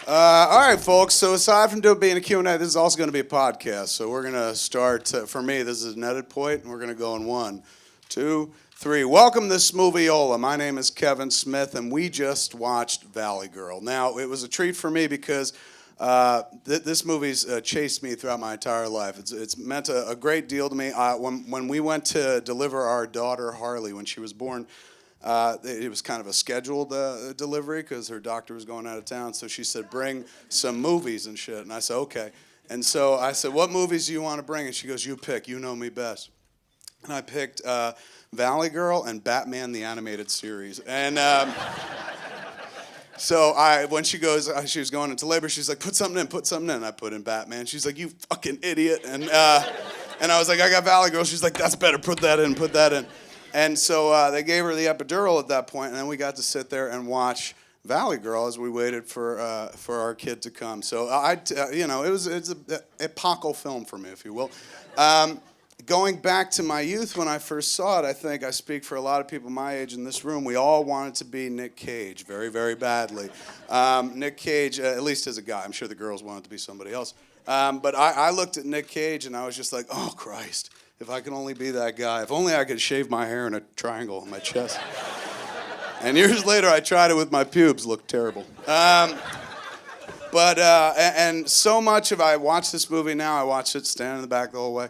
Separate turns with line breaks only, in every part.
All right, folks. So aside from being a Q&A, this is also going to be a podcast. So we're going to start, for me, this is an edit point, and we're going to go in 1, 2, 3. Welcome to SMoviola. My name is Kevin Smith, and we just watched Valley Girl. Now, it was a treat for me because this movie's chased me throughout my entire life. It's meant a great deal to me. When we went to deliver our daughter, Harley, when she was born, it was kind of a scheduled delivery because her doctor was going out of town. So she said, bring some movies and shit. And I said, okay. And so I said, what movies do you want to bring? And she goes, you pick. You know me best. And I picked Valley Girl and Batman the Animated Series. And so when she was going into labor, she's like, put something in. I put in Batman. She's like, you fucking idiot. And I was like, I got Valley Girl. She's like, that's better. Put that in. And so they gave her the epidural at that point, and then we got to sit there and watch Valley Girl as we waited for our kid to come. So it's an epochal film for me, if you will. Going back to my youth when I first saw it, I think I speak for a lot of people my age in this room. We all wanted to be Nick Cage very, very badly. Nick Cage, at least as a guy. I'm sure the girls wanted to be somebody else. But I looked at Nick Cage and I was just like, oh, Christ. If I can only be that guy. If only I could shave my hair in a triangle on my chest. And years later, I tried it with my pubes. Looked terrible. And so much of I watch this movie now. I watch it standing in the back the whole way.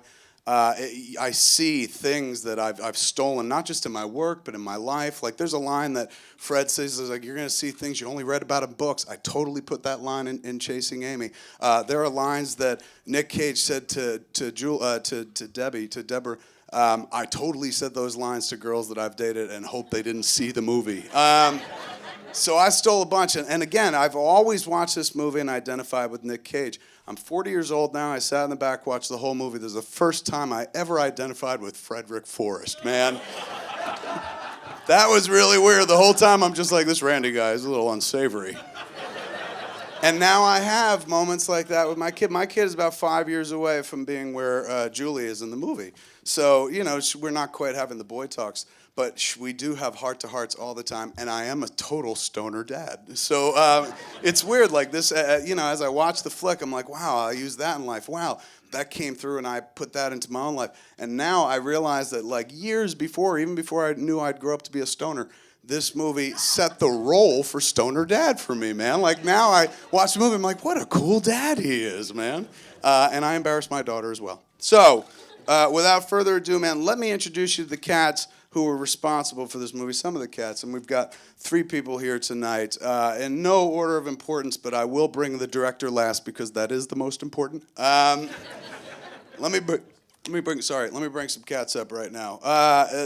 I see things that I've stolen, not just in my work, but in my life. Like there's a line that Fred says, like, you're going to see things you only read about in books. I totally put that line in Chasing Amy. There are lines that Nick Cage said to Deborah. I totally said those lines to girls that I've dated and hope they didn't see the movie. So I stole a bunch. And again, I've always watched this movie and identified with Nick Cage. I'm 40 years old now. I sat in the back, watched the whole movie. This is the first time I ever identified with Frederick Forrest, man. That was really weird. The whole time I'm just like, this Randy guy is a little unsavory. And now I have moments like that with my kid. My kid is about 5 years away from being where Julie is in the movie. So, we're not quite having the boy talks. But we do have heart-to-hearts all the time, and I am a total stoner dad. So it's weird, like this, as I watch the flick, I'm like, wow, I use that in life. Wow, that came through, and I put that into my own life. And now I realize that, like, years before, even before I knew I'd grow up to be a stoner, this movie set the role for stoner dad for me, man. Like, now I watch the movie, I'm like, what a cool dad he is, man. And I embarrass my daughter as well. So without further ado, man, let me introduce you to the cats who were responsible for this movie, some of the cats. And we've got 3 people here tonight. In no order of importance, but I will bring the director last because that is the most important. Let me bring some cats up right now.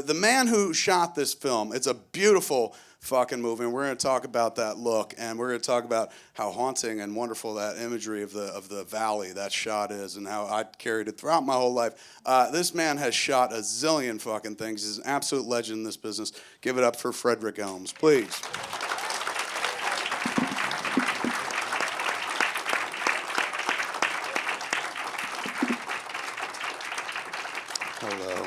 The man who shot this film, it's a beautiful fucking movie, and we're going to talk about that look, and we're going to talk about how haunting and wonderful that imagery of the valley, that shot is, and how I carried it throughout my whole life. This man has shot a zillion fucking things. He's an absolute legend in this business. Give it up for Frederick Elmes, please. Hello.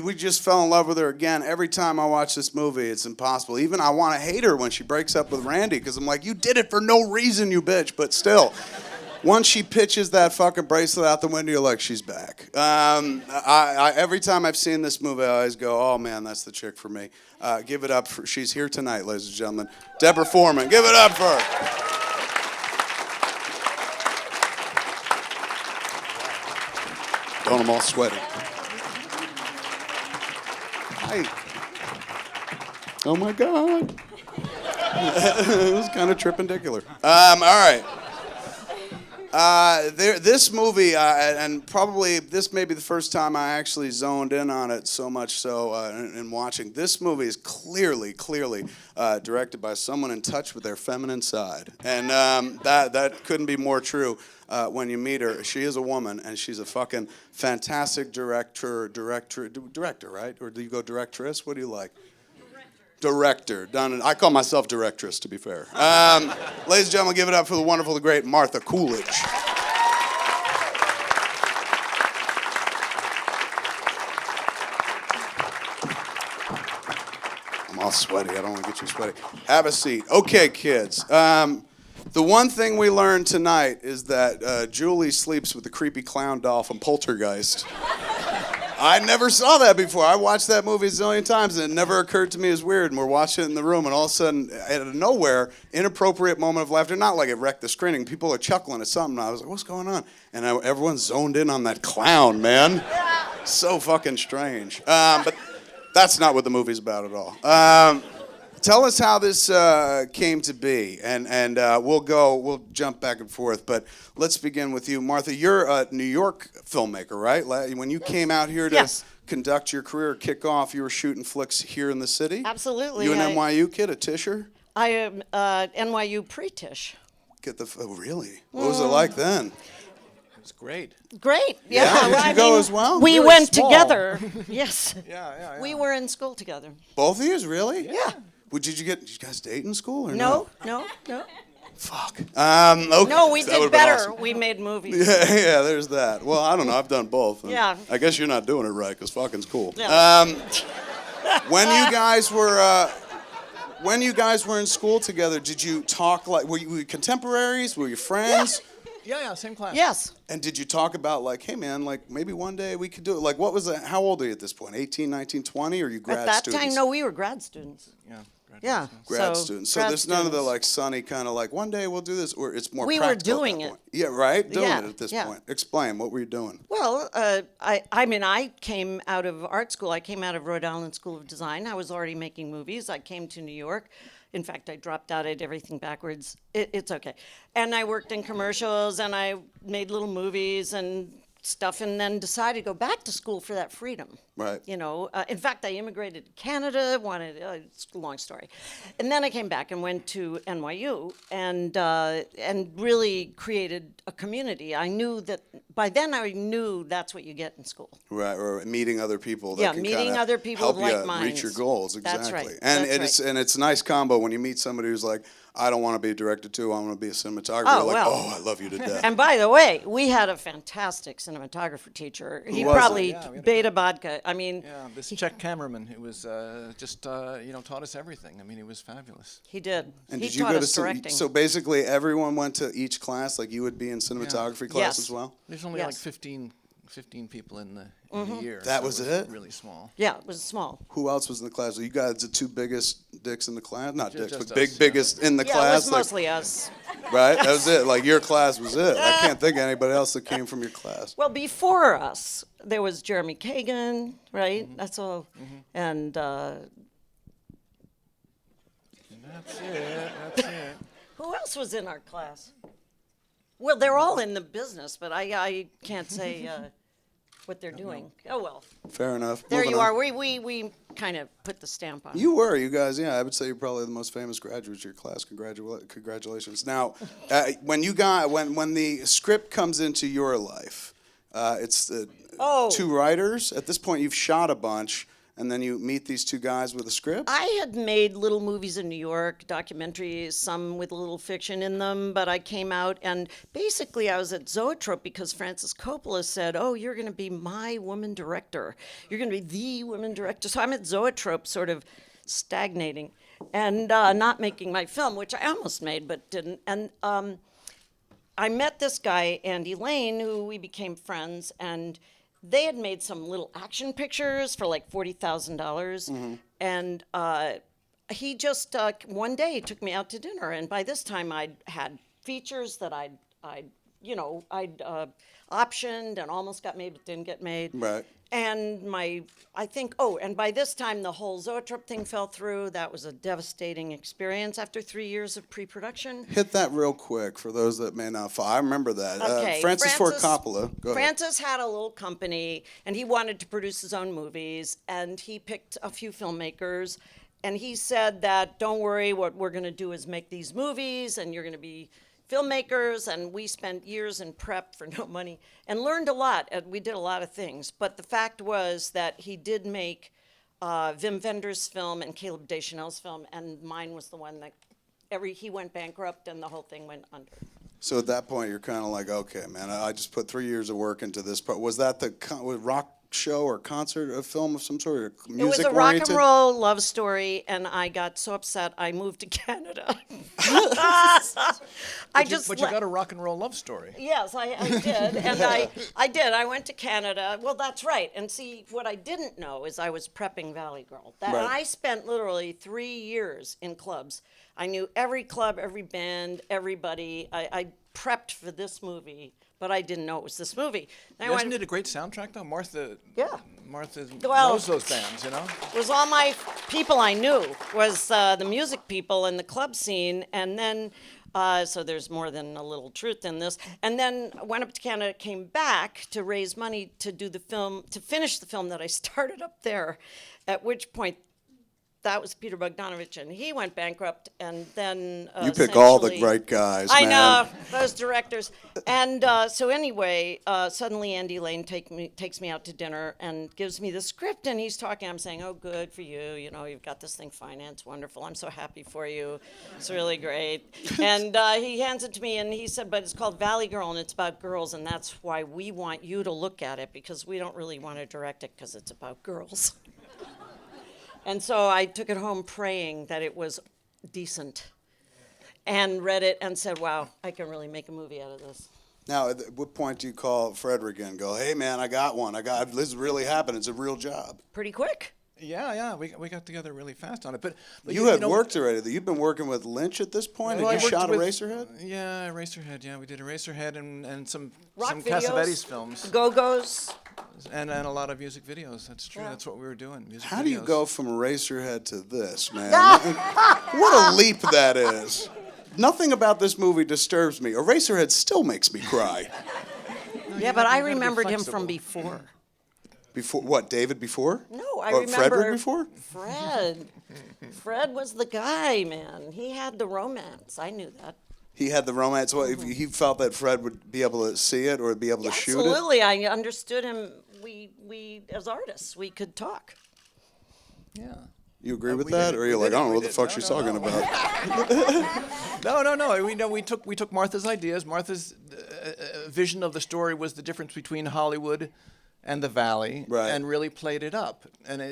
We just fell in love with her again. Every time I watch this movie, it's impossible. Even I want to hate her when she breaks up with Randy because I'm like, you did it for no reason, you bitch. But still, once she pitches that fucking bracelet out the window, you're like, she's back. Every time I've seen this movie, I always go, oh man, that's the chick for me. Give it up for, she's here tonight, ladies and gentlemen. Deborah Foreman, give it up for her. Don't I'm all sweaty. Hi. Oh my God. It was kind of tripendicular. All right. This movie, and probably this may be the first time I actually zoned in on it so much so in watching. This movie is clearly directed by someone in touch with their feminine side. And that couldn't be more true when you meet her. She is a woman, and she's a fucking fantastic director, right? Or do you go directress? What do you like? Director. I call myself directress, to be fair. Ladies and gentlemen, give it up for the wonderful, the great Martha Coolidge. I'm all sweaty. I don't want to get you sweaty. Have a seat. Okay, kids. The one thing we learned tonight is that Julie sleeps with the creepy clown doll from Poltergeist. I never saw that before. I watched that movie a zillion times, and it never occurred to me as weird. And we're watching it in the room, and all of a sudden, out of nowhere, inappropriate moment of laughter. Not like it wrecked the screening. People are chuckling at something. I was like, what's going on? And everyone zoned in on that clown, man. So fucking strange. But that's not what the movie's about at all. Tell us how this came to be, and we'll jump back and forth, but let's begin with you. Martha, you're a New York filmmaker, right? When you came out here to conduct your career, kick off, you were shooting flicks here in the city?
Absolutely.
You an NYU kid, a Tisher?
I am NYU pre-Tish.
Really? What was it like then?
It was great.
Great. Yeah.
Did you go as well?
We
Really
went
small.
together. Yes.
Yeah.
We were in school together.
Both of you, really?
Yeah.
Did you guys date in school or
No.
Fuck. Okay.
No, we
That
did
would've been
better.
awesome.
We made movies.
Yeah, there's that. Well, I don't know. I've done both.
Yeah.
I guess you're not doing it right, because fucking's cool.
Yeah.
When you guys were in school together, did you talk like, were you contemporaries? Were you friends?
Yeah, same class.
Yes.
And did you talk about like, hey man, like maybe one day we could do it? Like what was it? How old are you at this point? 18, 19, 20? Or are you grad
At that
students?
time, no, we were grad students.
Yeah.
Yeah.
Grad students. So
grad
there's none of the
students.
like sunny kind of like one day we'll do this, or it's more
We were
practical at
doing
that
it.
point. Yeah, right? Doing
Yeah,
it at this
yeah.
point. Explain, what were you doing?
Well, I came out of art school. I came out of Rhode Island School of Design. I was already making movies. I came to New York. In fact, I dropped out. I did everything backwards. It's okay. And I worked in commercials, and I made little movies and stuff, and then decided to go back to school for that freedom.
Right.
You know, in fact, I immigrated to Canada. It's a long story, and then I came back and went to NYU and really created a community. I knew that by then. I knew that's what you get in school.
Right, or meeting other people that
Yeah,
can
meeting
kinda
other people
help
of like
you
minds.
reach your goals. Exactly.
That's right.
And
That's right.
it's a nice combo when you meet somebody who's like, I don't want to be a director too, I want to be a cinematographer.
Oh,
You're like,
well.
oh, I love you to death.
And by the way, we had a fantastic cinematographer teacher. He
was it?
probably
Yeah, we had a
beta vodka. I mean,
Yeah, this Czech cameraman who was just taught us everything. I mean, he was fabulous.
he did.
And
He
did you
taught
go to
us directing.
so basically everyone went to each class, like you would be in cinematography class
Yes.
as well?
There's only
Yes.
like 15 people in the year.
That
so
was
it
it?
Really small.
Yeah, it was small.
Who else was in the class? Were you guys the two biggest dicks in the class? Not dicks,
just
but
us, yeah.
biggest in the
Yeah,
class.
it was
like-
mostly us.
right? That was it. Like your class was it. I can't think of anybody else that came from your class.
Well, before us, there was Jeremy Kagan, right?
Mm-hmm.
That's all. And
That's it.
who else was in our class? Well, they're all in the business, but I can't say what they're doing. Oh, well.
Fair enough.
There
Moving
you
on.
are. We kind of put the stamp on it.
You were, you guys, yeah. I would say you're probably the most famous graduates of your class. Congratulations. Now, when the script comes into your life, it's the two writers. At this point, you've shot a bunch, and then you meet these two guys with a script.
I had made little movies in New York, documentaries, some with a little fiction in them, but I came out and basically I was at Zoetrope because Francis Coppola said, oh, you're going to be my woman director. You're going to be the woman director. So I'm at Zoetrope sort of stagnating and not making my film, which I almost made but didn't. And I met this guy, Andy Lane, who we became friends, and they had made some little action pictures for like $40,000, and he just one day took me out to dinner, and by this time I'd had features that I'd optioned and almost got made but didn't get made.
Right.
And and by this time the whole Zoetrope thing fell through. That was a devastating experience after 3 years of pre-production.
Hit that real quick for those that may not follow. I remember that.
Okay,
Francis Ford Coppola. Go ahead.
Francis had a little company, and he wanted to produce his own movies, and he picked a few filmmakers, and he said that, don't worry, what we're going to do is make these movies, and you're going to be filmmakers, and we spent years in prep for no money and learned a lot. We did a lot of things, but the fact was that he did make Wim Wenders' film and Caleb Deschanel's film, and mine was the one that he went bankrupt and the whole thing went under.
So at that point, you're kind of like, okay, man, I just put 3 years of work into this. But was that was Rock show or concert, a film of some sort, or music
It was a rock
oriented?
and roll love story, and I got so upset I moved to Canada.
But you got a rock and roll love story.
Yes, I did, and I did. I went to Canada. Well, that's right. And see, what I didn't know is I was prepping Valley Girl. And
Right.
I spent literally 3 years in clubs. I knew every club, every band, everybody. I prepped for this movie, but I didn't know it was this movie. Then I
Isn't
went-
it a great soundtrack though? Martha
Well-
knows those bands, you know.
It was all my people I knew, was the music people in the club scene, and then so there's more than a little truth in this. And then I went up to Canada, came back to raise money to do the film, to finish the film that I started up there, at which point that was Peter Bogdanovich, and he went bankrupt, and then
You pick all the
essentially-
right guys,
I
man.
know, those directors. And so anyway, suddenly Andy Lane takes me out to dinner and gives me the script, and he's talking. I'm saying, oh, good for you. You know, you've got this thing financed. Wonderful. I'm so happy for you. It's really great. And he hands it to me, and he said, but it's called Valley Girl, and it's about girls, and that's why we want you to look at it, because we don't really want to direct it because it's about girls. And so I took it home praying that it was decent, and read it and said, wow, I can really make a movie out of this.
Now, at what point do you call Frederick and go, hey, man, I got one. This really happened. It's a real job.
Pretty quick.
Yeah, we got together really fast on it. But
You had
know,
worked already. You've been working with Lynch at this point?
well, I
Had you
worked
shot
with-
Eraserhead?
Yeah, Eraserhead. Yeah, we did Eraserhead and some
Rock videos,
Cassavetes films
Go-Go's.
and a lot of music videos. That's true.
Yeah.
That's what we were doing. Music
How do you
videos.
go from Eraserhead to this, man? What a leap that is. Nothing about this movie disturbs me. Eraserhead still makes me cry.
Yeah, but I
you gotta be
remembered him
flexible.
from before.
Before what? David before?
No, I
Or
remember
Frederick before?
Fred. Fred was the guy, man. He had the romance. I knew that.
He had the romance. What, if he felt that Fred would be able to see it or be able to shoot it?
Absolutely, I understood him. We as artists, we could talk.
Yeah.
You agree with
we
that,
did it.
or you're
We
like,
did
I
it.
don't know
We
what the
did-
fuck
no,
she's
no,
talking
no.
about?
We took Martha's ideas. Martha's vision of the story was the difference between Hollywood and the Valley,
Right.
and really played it up. And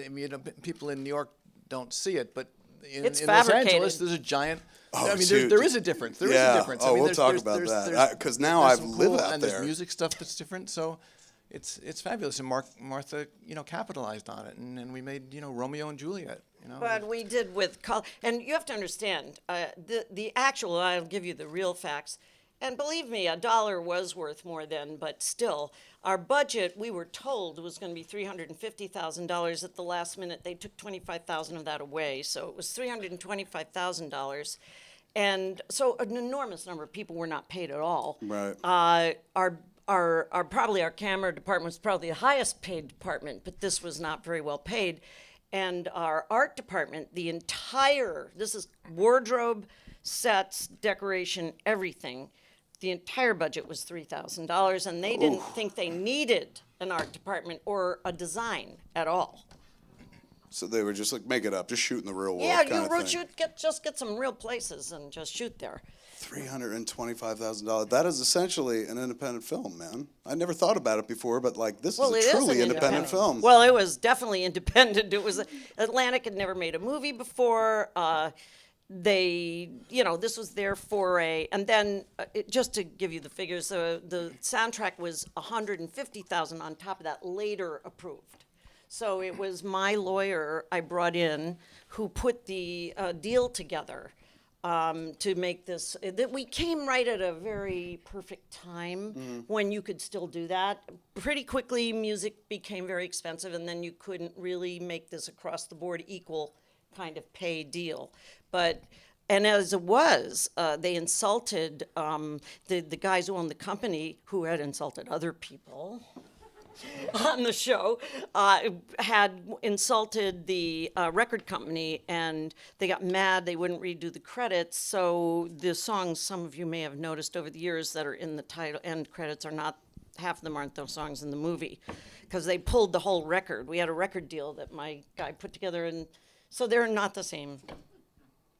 people in New York don't see it, but in
It's
Los Angeles,
fabricated.
there's a giant.
Oh,
I mean,
dude.
there is a difference. There is
Yeah.
a difference.
Oh,
I mean,
we'll
there's-
talk
there's-
about
there's-
that.
there's-
'Cause now
there's
I
some
live
cool-
out
and
there.
there's music stuff that's different. So. It's fabulous, and Martha, capitalized on it, and we made, Romeo and Juliet,
But we did with and you have to understand the actual. I'll give you the real facts, and believe me, $1 was worth more then. But still, our budget, we were told, was going to be $350,000. At the last minute, they took $25,000 of that away, so it was $325,000, and so an enormous number of people were not paid at all.
Right.
Our probably our camera department was probably the highest paid department, but this was not very well paid. And our art department, this is wardrobe, sets, decoration, everything. The entire budget was $3,000, and they didn't think they needed an art department or a design at all.
So they were just like, make it up, just shoot in the real world
Yeah,
kind of thing.
just get some real places and just shoot there.
$325,000. That is essentially an independent film, man. I never thought about it before, but this
Well, it
is
is
a
an
truly independent film.
Well, it was definitely independent. It was Atlantic had never made a movie before. This was their foray, and then just to give you the figures, the soundtrack was $150,000 on top of that, later approved. So it was my lawyer I brought in who put the deal together. To make this, that we came right at a very perfect time when you could still do that. Pretty quickly, music became very expensive, and then you couldn't really make this across the board equal kind of pay deal. And as it was, they insulted the guys who owned the company, who had insulted other people on the show, had insulted the record company, and they got mad. They wouldn't redo the credits. So the songs, some of you may have noticed over the years, that are in the title end credits are not, half of them aren't those songs in the movie, because they pulled the whole record. We had a record deal that my guy put together, and so they're not the same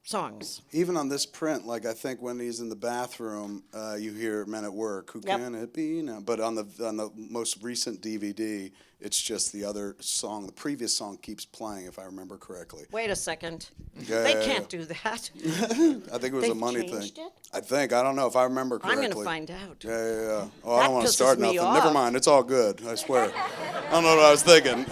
songs.
Even on this print, like I think when he's in the bathroom, you hear "Men at Work." Who
Yep.
can it be now? But on the most recent DVD, it's just the other song. The previous song keeps playing, if I remember correctly.
Wait a second.
Yeah,
They
yeah,
can't do that.
I think it was a
They've
money thing.
changed it?
I think. I don't know if I remember
I'm
correctly.
going to find out.
Yeah. Oh, I
That
don't want to
pisses
start
me
nothing. Never
off.
mind. It's all good. I swear. I don't know what I was thinking.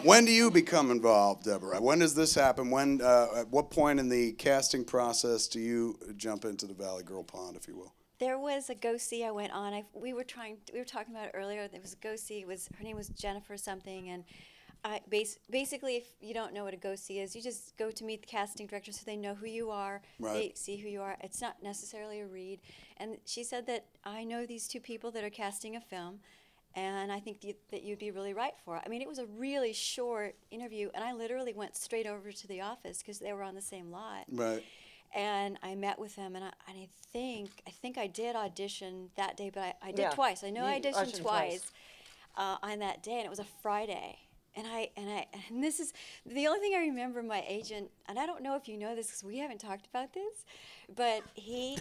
When do you become involved, Deborah? When does this happen? When? At what point in the casting process do you jump into the Valley Girl pond, if you will?
There was a go-see I went on. We were talking about it earlier. There was a go-see. Her name was Jennifer something, and basically, if you don't know what a go-see is, you just go to meet the casting director so they know who you are.
Right.
They see who you are. It's not necessarily a read. And she said that I know these two people that are casting a film, and I think that you'd be really right for it. I mean, it was a really short interview, and I literally went straight over to the office because they were on the same lot.
Right.
And I met with them, and I think I did audition that day, but I did
Yeah.
twice. I know I
You
auditioned
auditioned
twice on that day, and it was a Friday. And this is the only thing I remember. My agent, and I don't know if you know this because we haven't talked about this, but he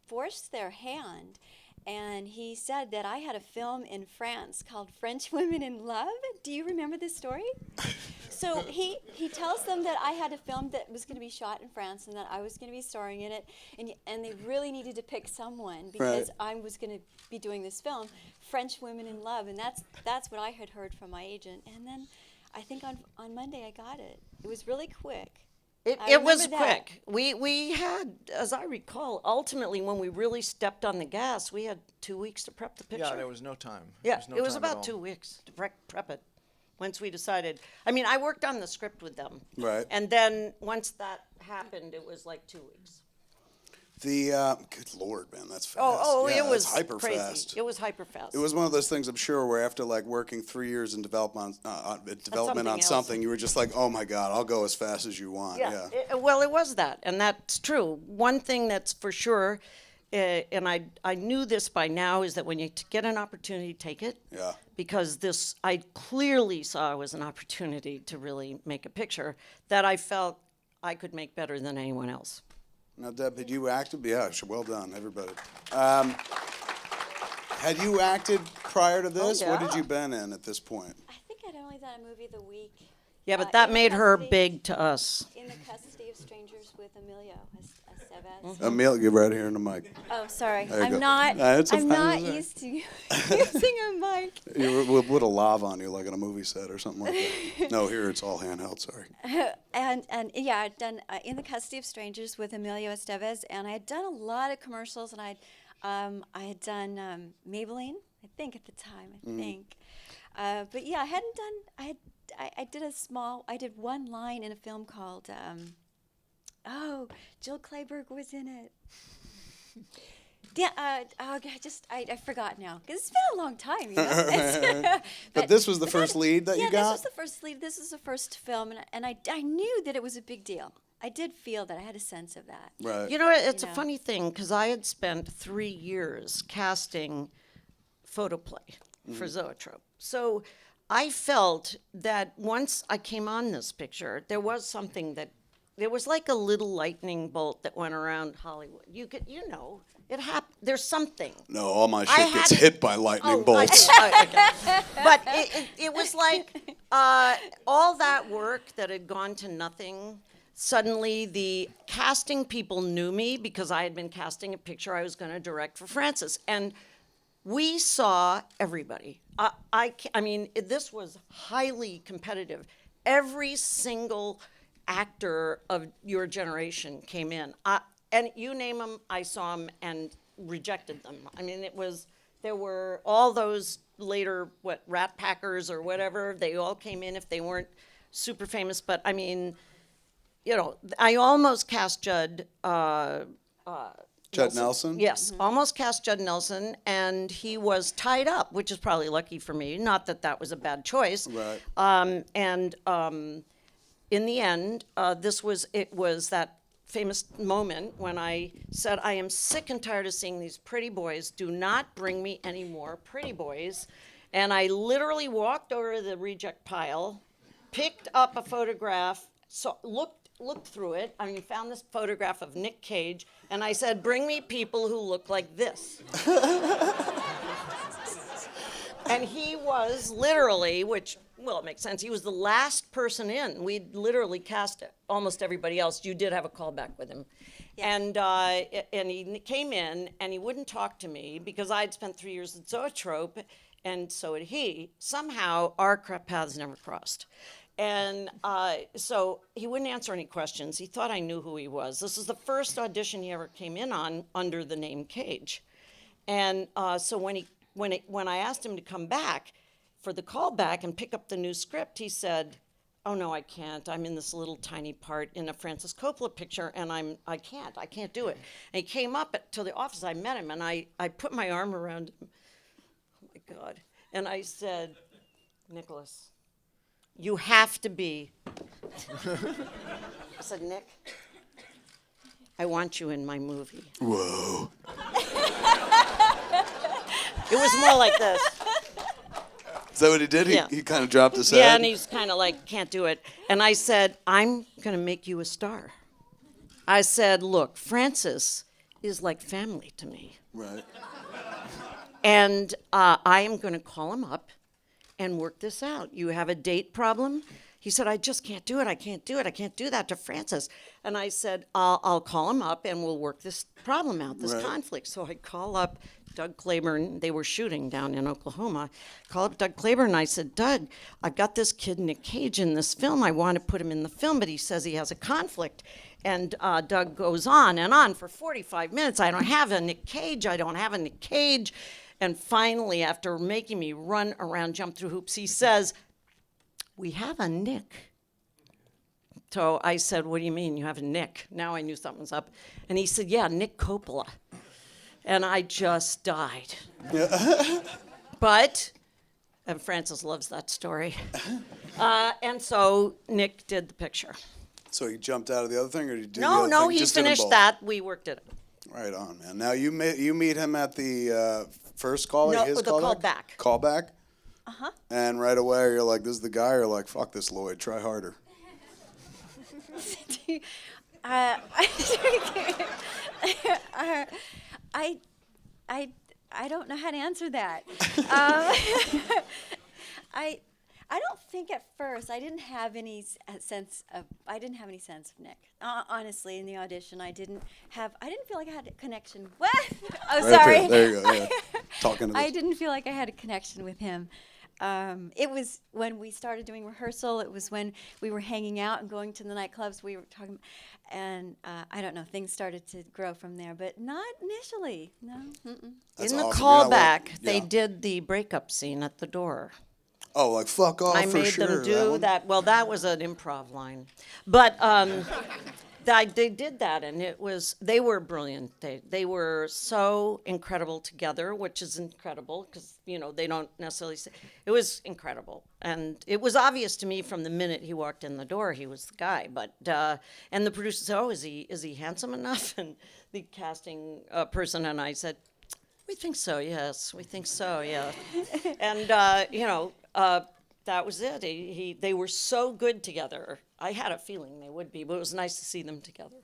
forced their hand. And he said that I had a film in France called French Women in Love. Do you remember this story? So he tells them that I had a film that was going to be shot in France and that I was going to be starring in it. And they really needed to pick someone because I was going to be doing this film, French Women in Love. And that's what I had heard from my agent. And then I think on Monday I got it. It was really quick.
It was
remember that.
quick. We had, as I recall, ultimately when we really stepped on the gas, we had 2 weeks to prep the picture.
Yeah, there was no time.
Yeah,
There was no
it was
time at
about
all.
2 weeks to prep it. Once we decided, I mean, I worked on the script with them.
Right.
And then once that happened, it was like 2 weeks.
Good Lord, man, that's fast.
Oh,
Yeah,
it was
that's hyper
crazy.
fast.
It was hyper fast.
It was one of those things, I'm sure, where after like working 3 years in development
something
on
else.
something, you were just like, oh my God, I'll go as fast as you want. Yeah.
Well, it was that, and that's true. One thing that's for sure, and I knew this by now, is that when you get an opportunity, take it.
Yeah.
Because this, I clearly saw was an opportunity to really make a picture that I felt I could make better than anyone else.
Now, Deb, had you acted? Yeah, well done, everybody. Had you acted prior to this? What had
yeah.
you been in at this point?
I think I'd only done a movie of the week.
Yeah, but
In
that
the
made her
custody-
big to us.
In the Custody of Strangers with Emilio Estevez.
Mm-hmm.
Emil, get right here in the mic.
Oh, sorry.
There you
I'm
go.
not.
It's
I'm not
fine.
used to using a mic.
You would have lav on you like on a movie set or something like that. No, here it's all handheld, sorry.
And yeah, I'd done In the Custody of Strangers with Emilio Estevez, and I had done a lot of commercials, and I had done Maybelline, I think at the time, I think. But yeah, I hadn't done. I did one line in a film called. Jill Clayburgh was in it. Yeah, I forgot now because it's been a long time, you know.
But this was the
but
first lead that you
Yeah,
got?
this was the first lead. This was the first film, and I knew that it was a big deal. I did feel that. I had a sense of that.
Right.
You know, it's
You
a
know.
funny thing because I had spent 3 years casting photoplay for Zoetrope. So I felt that once I came on this picture, there was something that, there was like a little lightning bolt that went around Hollywood. It happened. There's something.
No, all my
I
shit gets
hadn't-
hit by lightning bolts.
Okay. But it was like all that work that had gone to nothing. Suddenly, the casting people knew me because I had been casting a picture I was going to direct for Francis, and we saw everybody. I mean, this was highly competitive. Every single actor of your generation came in. And you name them, I saw them and rejected them. I mean, there were all those later, Rat Packers or whatever, they all came in if they weren't super famous. But I mean, you know, I almost cast Judd.
Judd Nelson?
Yes, almost cast Judd Nelson, and he was tied up, which is probably lucky for me. Not that that was a bad choice.
Right.
In the end, it was that famous moment when I said, I am sick and tired of seeing these pretty boys. Do not bring me any more pretty boys. And I literally walked over to the reject pile, picked up a photograph, looked looked through it. I mean, found this photograph of Nick Cage, and I said, bring me people who look like this. And he was literally, well, it makes sense. He was the last person in. We'd literally cast almost everybody else. You did have a callback with him.
Yeah.
And he came in, and he wouldn't talk to me because I'd spent 3 years at Zoetrope, and so had he. Somehow, our paths never crossed. And so he wouldn't answer any questions. He thought I knew who he was. This is the first audition he ever came in on under the name Cage. And so when I asked him to come back for the callback and pick up the new script, he said, "Oh no, I can't. I'm in this little tiny part in a Francis Coppola picture, and I can't do it." And he came up to the office. I met him, and I put my arm around him. Oh my God! And I said, "Nicholas, you have to be." I said, "Nick, I want you in my movie."
Whoa.
It was more like this.
Is that what he did?
Yeah.
He kind of dropped his head?
Yeah, and he's kind of like, can't do it. And I said, I'm going to make you a star. I said, look, Francis is like family to me.
Right.
And I am going to call him up and work this out. You have a date problem? He said, I just can't do it. I can't do it. I can't do that to Francis. And I said, I'll call him up and we'll work this problem out, this
Right.
conflict. So I call up Doug Claiborne. They were shooting down in Oklahoma. Call up Doug Claiborne and I said, Doug, I've got this kid Nick Cage in this film. I want to put him in the film, but he says he has a conflict. And Doug goes on and on for 45 minutes. I don't have a Nick Cage. I don't have a Nick Cage. And finally, after making me run around, jump through hoops, he says, we have a Nick. So I said, what do you mean you have a Nick? Now I knew something was up. And he said, yeah, Nick Coppola. And I just died. And Francis loves that story. And so Nick did the picture.
So he jumped out of the other thing, or did he do the
No,
other
no,
thing?
he
Just did them
finished
both?
that. We worked it.
Right on, man. Now you meet him at the first call,
No,
his
the
callback?
callback.
Callback? Uh-huh. And right away you're like, this is the guy, or like, fuck this, Lloyd, try harder.
I don't know how to answer that. I don't think at first I didn't have any sense of Nick. Honestly, in the audition, I didn't feel like I had a connection. What? Oh,
Right
sorry.
there you go. Yeah. Talking to this.
I didn't feel like I had a connection with him. It was when we started doing rehearsal. It was when we were hanging out and going to the nightclubs. We were talking, and I don't know. Things started to grow from there, but not initially. No. Mm-mm.
That's
In the
awesome. You know what?
callback, they
Yeah.
did the breakup scene at the door.
Oh, like fuck off
I
for
made
sure.
them do that. Well, that was an improv line, but they did that, and they were brilliant. They were so incredible together, which is incredible because they don't necessarily say. It was incredible, and it was obvious to me from the minute he walked in the door he was the guy. But and the producer said, "Oh, is he handsome enough?" And the casting person and I said, "We think so. Yes, we think so. Yeah." And that was it. They were so good together. I had a feeling they would be, but it was nice to see them together.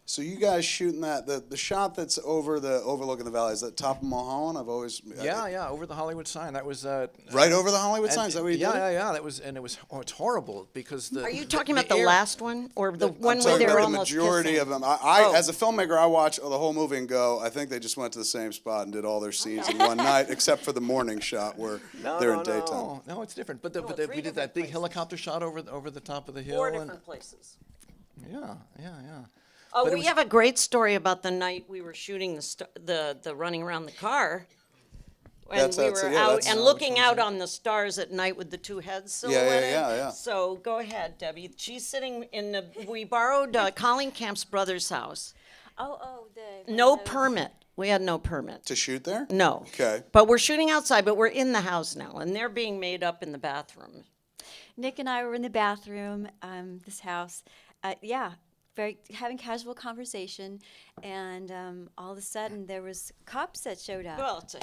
So you guys shooting that the shot that's overlooking the valley, is that top of Mulholland? I've always
Yeah, over the Hollywood sign. That was
right over the Hollywood sign. Is that what you did?
Yeah. That was, and it's horrible because the.
Are you talking about the last one or the one
I'm
where
talking
they were
about the
almost
majority
kissing?
of them. I as a filmmaker, I watch the whole movie and go, I think they just went to the same spot and did all their scenes in one night, except for the morning shot where they're in daytime.
No, it's different. But
three
we did
different
that big
places.
helicopter shot over the top of the hill.
4
and-
different places.
Yeah.
Oh,
But it
we
was-
have a great story about the night we were shooting the running around the car. And we were out and looking out on the stars at night with the two heads silhouetted.
Yeah.
So go ahead, Debbie. She's sitting we borrowed Colleen Camp's brother's house. No permit. We had no permit.
To shoot there?
No.
Okay.
But we're shooting outside, but we're in the house now, and they're being made up in the bathroom.
Nick and I were in the bathroom. This house. very having casual conversation, and all of a sudden there was cops that showed up.
Well, it's a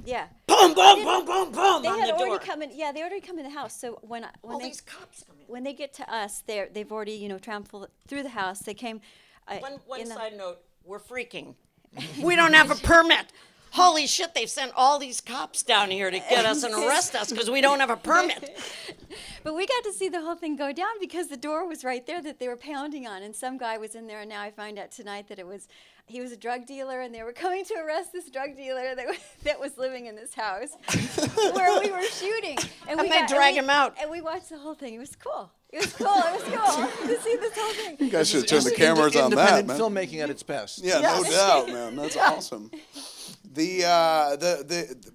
Yeah.
boom, boom, boom, boom, boom
They
on
had
the
already
door.
come in. Yeah, they already come in the house. So when
All
they
these cops come in.
when they get to us, they've already trampled through the house. They came.
One
in the-
side note, we're freaking. We don't have a permit. Holy shit, they've sent all these cops down here to get us and arrest us because we don't have a permit.
But we got to see the whole thing go down because the door was right there that they were pounding on, and some guy was in there. And now I find out tonight that he was a drug dealer, and they were coming to arrest this drug dealer that was living in this house where we were shooting.
And they drag him out.
And we watched the whole thing. It was cool. It was cool to see this whole thing.
You guys should have turned the
It's
cameras on that,
independent
man.
filmmaking at its best.
Yeah,
Yes.
no doubt, man. That's awesome. The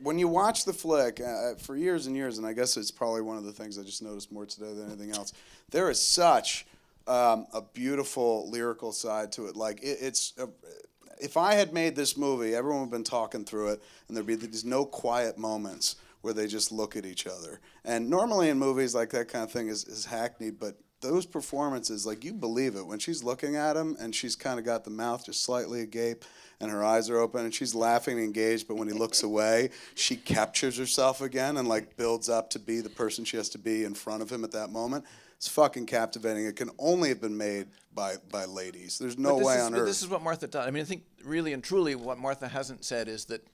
when you watch the flick for years and years, and I guess it's probably one of the things I just noticed more today than anything else. There is such a beautiful lyrical side to it. Like if I had made this movie, everyone would have been talking through it, and there'd be these no quiet moments where they just look at each other. And normally in movies, like that kind of thing is hackneyed, but those performances, like you believe it. When she's looking at him and she's kind of got the mouth just slightly agape and her eyes are open and she's laughing and engaged, but when he looks away, she captures herself again and like builds up to be the person she has to be in front of him at that moment. It's fucking captivating. It can only have been made by ladies. There's no way on
But
earth.
this is what Martha does. I mean, I think really and truly what Martha hasn't said is that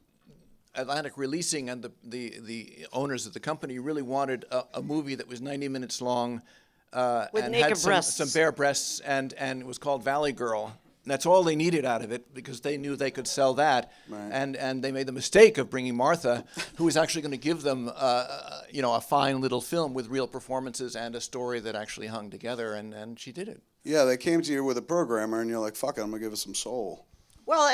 Atlantic Releasing and the owners of the company really wanted a movie that was 90 minutes long
With
and
naked
had
breasts.
some bare breasts, and it was called Valley Girl. And that's all they needed out of it because they knew they could sell that.
Right.
And they made the mistake of bringing Martha, who was actually going to give them a fine little film with real performances and a story that actually hung together, and she did it.
Yeah, they came to you with a programmer and you're like, fuck it, I'm going to give it some soul.
Well,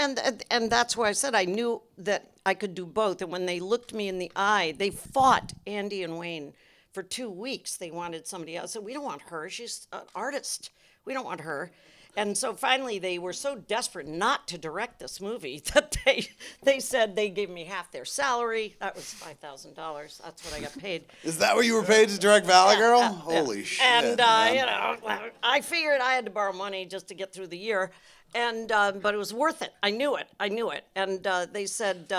and that's why I said I knew that I could do both. And when they looked me in the eye, they fought Andy and Wayne for 2 weeks. They wanted somebody else. I said, we don't want her. She's an artist. We don't want her. And so finally they were so desperate not to direct this movie that they said they gave me half their salary. That was $5,000. That's what I got paid.
Is that what you were paid to direct Valley Girl?
Yeah.
Holy shit.
And,
man.
I figured I had to borrow money just to get through the year. And but it was worth it. I knew it. And they said,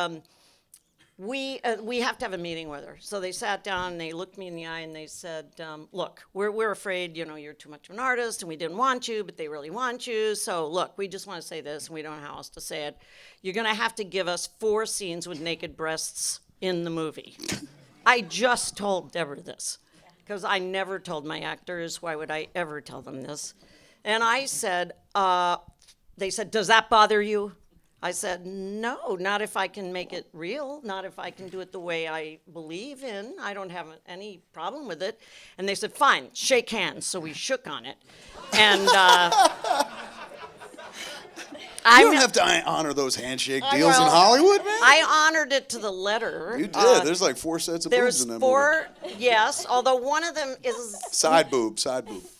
we have to have a meeting with her. So they sat down and they looked me in the eye and they said, look, we're afraid, you're too much of an artist and we didn't want you, but they really want you. So look, we just want to say this and we don't know how else to say it. You're going to have to give us 4 scenes with naked breasts in the movie. I just told Deborah this because I never told my actors. Why would I ever tell them this? And I said, they said, does that bother you? I said, no, not if I can make it real, not if I can do it the way I believe in. I don't have any problem with it. And they said, fine, shake hands. So we shook on it. And
You don't have to honor those handshake deals in Hollywood, man.
I honored it to the letter.
You did. There's like 4 sets of boobs
There's
in that
4, yes, although one of them is...
movie. Side boob.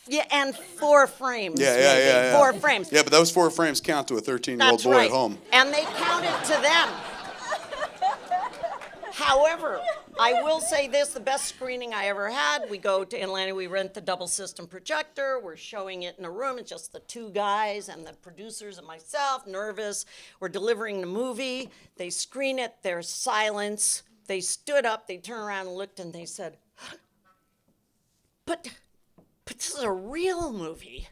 Yeah, and 4 frames.
Yeah,
maybe.
yeah.
4 frames.
Yeah, but those 4 frames count to a 13-year-old
That's
boy
right.
at home.
And they counted to them. However, I will say this, the best screening I ever had, we go to Atlanta, we rent the double system projector, we're showing it in a room, it's just the 2 guys and the producers and myself, nervous. We're delivering the movie, they screen it, there's silence. They stood up, they turned around and looked and they said, but this is a real movie.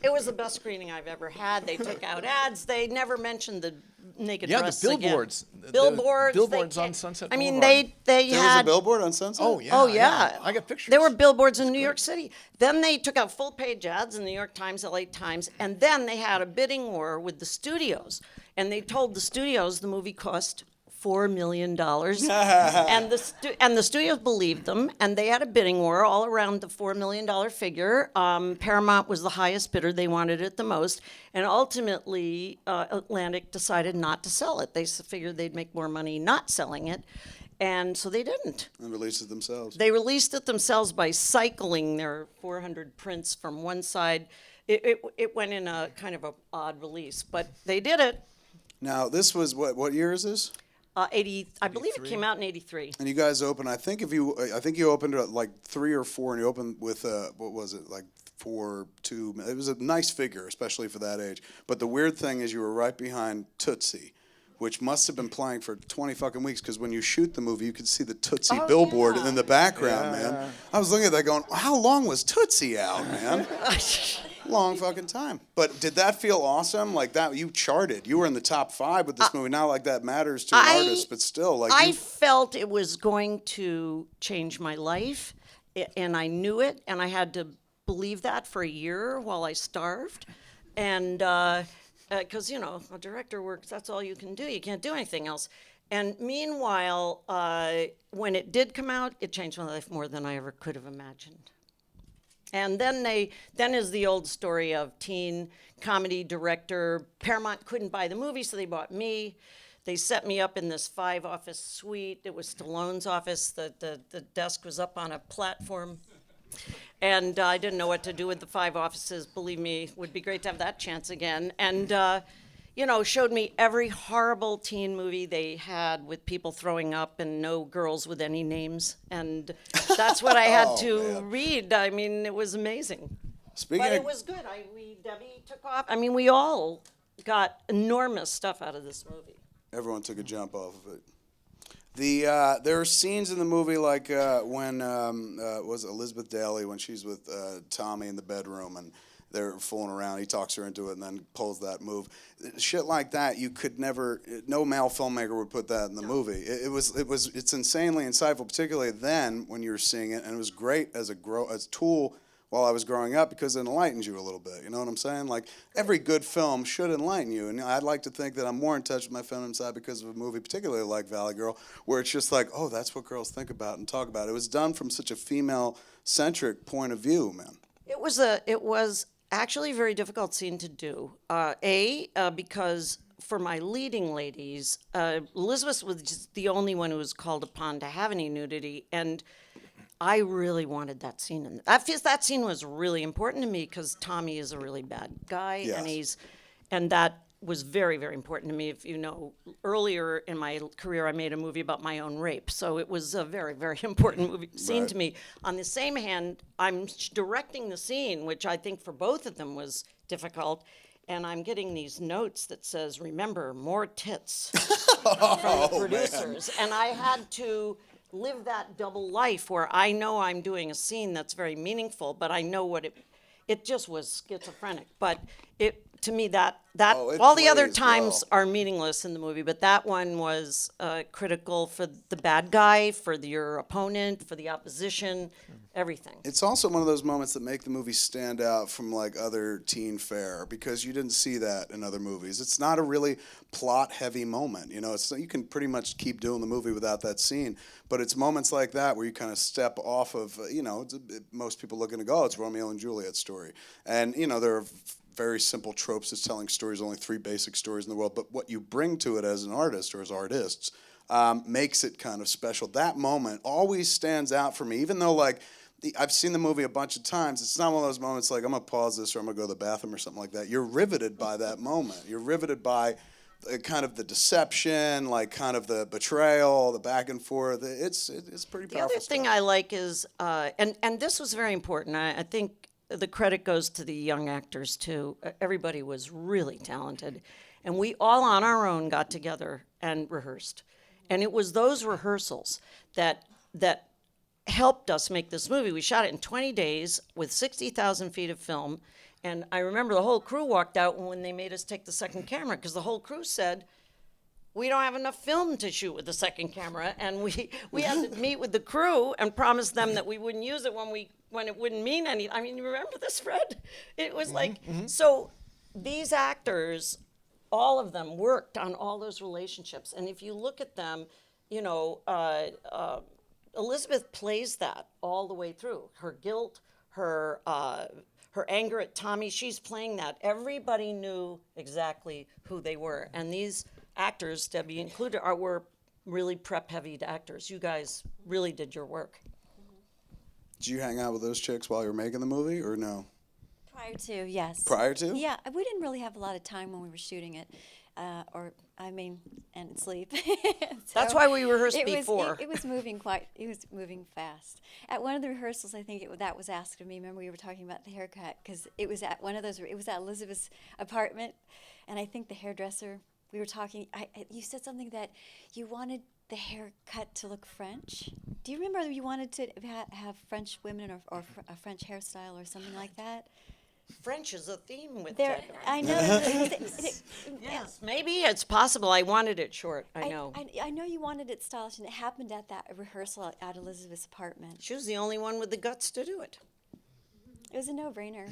It was the best screening I've ever had. They took out ads. They never mentioned the naked breasts
the
again.
billboards.
Billboards.
Billboards
they
on
can't-
Sunset
I mean,
Boulevard.
they
There was
had.
a billboard on Sunset?
Oh, yeah.
Oh yeah.
I got pictures.
There were billboards in New York City. Then they took out full-page ads in the New York Times, LA Times, and then they had a bidding war with the studios, and they told the studios the movie cost $4 million, and the studios believed them, and they had a bidding war all around the $4 million figure. Paramount was the highest bidder; they wanted it the most, and ultimately Atlantic decided not to sell it. They figured they'd make more money not selling it, and so they didn't.
And released it themselves.
They released it themselves by cycling their 400 prints from one side. It went in a kind of a odd release, but they did it.
Now, this was, what year is this?
80, I believe it came out in 83.
And you guys opened, I think you opened at like 3 or 4, and you opened with, what was it, like 4'2". It was a nice figure, especially for that age. But the weird thing is you were right behind Tootsie, which must have been playing for 20 fucking weeks, because when you shoot the movie, you can see the Tootsie billboard in the background, man. I was looking at that going, how long was Tootsie out, man? Long fucking time. But did that feel awesome? Like that, you charted. You were in the top 5 with this movie. Not like that matters to an artist, but still, like
I felt it was going to change my life, and I knew it, and I had to believe that for a year while I starved, and because a director works. That's all you can do. You can't do anything else. And meanwhile, when it did come out, it changed my life more than I ever could have imagined. And then is the old story of teen comedy director. Paramount couldn't buy the movie, so they bought me. They set me up in this 5-office suite. It was Stallone's office. The desk was up on a platform. And I didn't know what to do with the 5 offices. Believe me, it would be great to have that chance again. And, showed me every horrible teen movie they had with people throwing up and no girls with any names. And that's what I had to read. I mean, it was amazing. But it was good. Debbie took off. I mean, we all got enormous stuff out of this movie.
Everyone took a jump off of it. There are scenes in the movie like when was it Elizabeth Daly, when she's with Tommy in the bedroom and they're fooling around. He talks her into it and then pulls that move. Shit like that, you could never. No male filmmaker would put that in the movie. It's insanely insightful, particularly then when you were seeing it, and it was great as a tool while I was growing up because it enlightens you a little bit. You know what I'm saying? Like every good film should enlighten you, and I'd like to think that I'm more in touch with my feminine side because of a movie, particularly like Valley Girl, where it's just like, oh, that's what girls think about and talk about. It was done from such a female-centric point of view, man.
It was actually a very difficult scene to do. Because for my leading ladies, Elizabeth was just the only one who was called upon to have any nudity, and I really wanted that scene. And that scene was really important to me because Tommy is a really bad guy,
Yes.
and that was very, very important to me. If you know, earlier in my career, I made a movie about my own rape, so it was a very, very important scene to me. On the same hand, I'm directing the scene, which I think for both of them was difficult, and I'm getting these notes that says, "Remember, more tits," from the producers, and I had to live that double life where I know I'm doing a scene that's very meaningful, but I know what it just was schizophrenic. But to me, that all the other times are meaningless in the movie, but that one was critical for the bad guy, for your opponent, for the opposition, everything.
It's also one of those moments that make the movie stand out from like other teen fare because you didn't see that in other movies. It's not a really plot-heavy moment, you can pretty much keep doing the movie without that scene, but it's moments like that where you kind of step off of, most people looking to go, oh, it's Romeo and Juliet story, and there are very simple tropes. It's telling stories, only 3 basic stories in the world, but what you bring to it as an artist or as artists makes it kind of special. That moment always stands out for me, even though like I've seen the movie a bunch of times. It's not one of those moments like I'm gonna pause this or I'm gonna go to the bathroom or something like that. You're riveted by that moment. You're riveted by kind of the deception, like kind of the betrayal, the back and forth. It's pretty powerful.
The other thing I like is, and this was very important. I think the credit goes to the young actors too. Everybody was really talented, and we all on our own got together and rehearsed, and it was those rehearsals that helped us make this movie. We shot it in 20 days with 60,000 feet of film. And I remember the whole crew walked out when they made us take the second camera because the whole crew said, we don't have enough film to shoot with the second camera. And we had to meet with the crew and promise them that we wouldn't use it when it wouldn't mean anything. I mean, you remember this, Fred? It was so these actors, all of them worked on all those relationships. And if you look at them, Elizabeth plays that all the way through. Her guilt, her anger at Tommy, she's playing that. Everybody knew exactly who they were. And these actors, Debbie included, were really prep-heavy actors. You guys really did your work.
Did you hang out with those chicks while you were making the movie, or no?
Prior to, yes.
Prior to?
Yeah, we didn't really have a lot of time when we were shooting it. and sleep.
That's
So
why we rehearsed
it was-
before.
It was moving it was moving fast. At one of the rehearsals, I think that was asked of me. Remember, we were talking about the haircut because it was at one of those. It was at Elizabeth's apartment, and I think the hairdresser. We were talking. You said something that you wanted the haircut to look French. Do you remember you wanted to have French women or a French hairstyle or something like that?
French is a theme with
There,
that.
I know.
Yes, maybe it's possible. I wanted it short. I know.
I know you wanted it stylish, and it happened at that rehearsal at Elizabeth's apartment.
She was the only one with the guts to do it.
It was a no-brainer.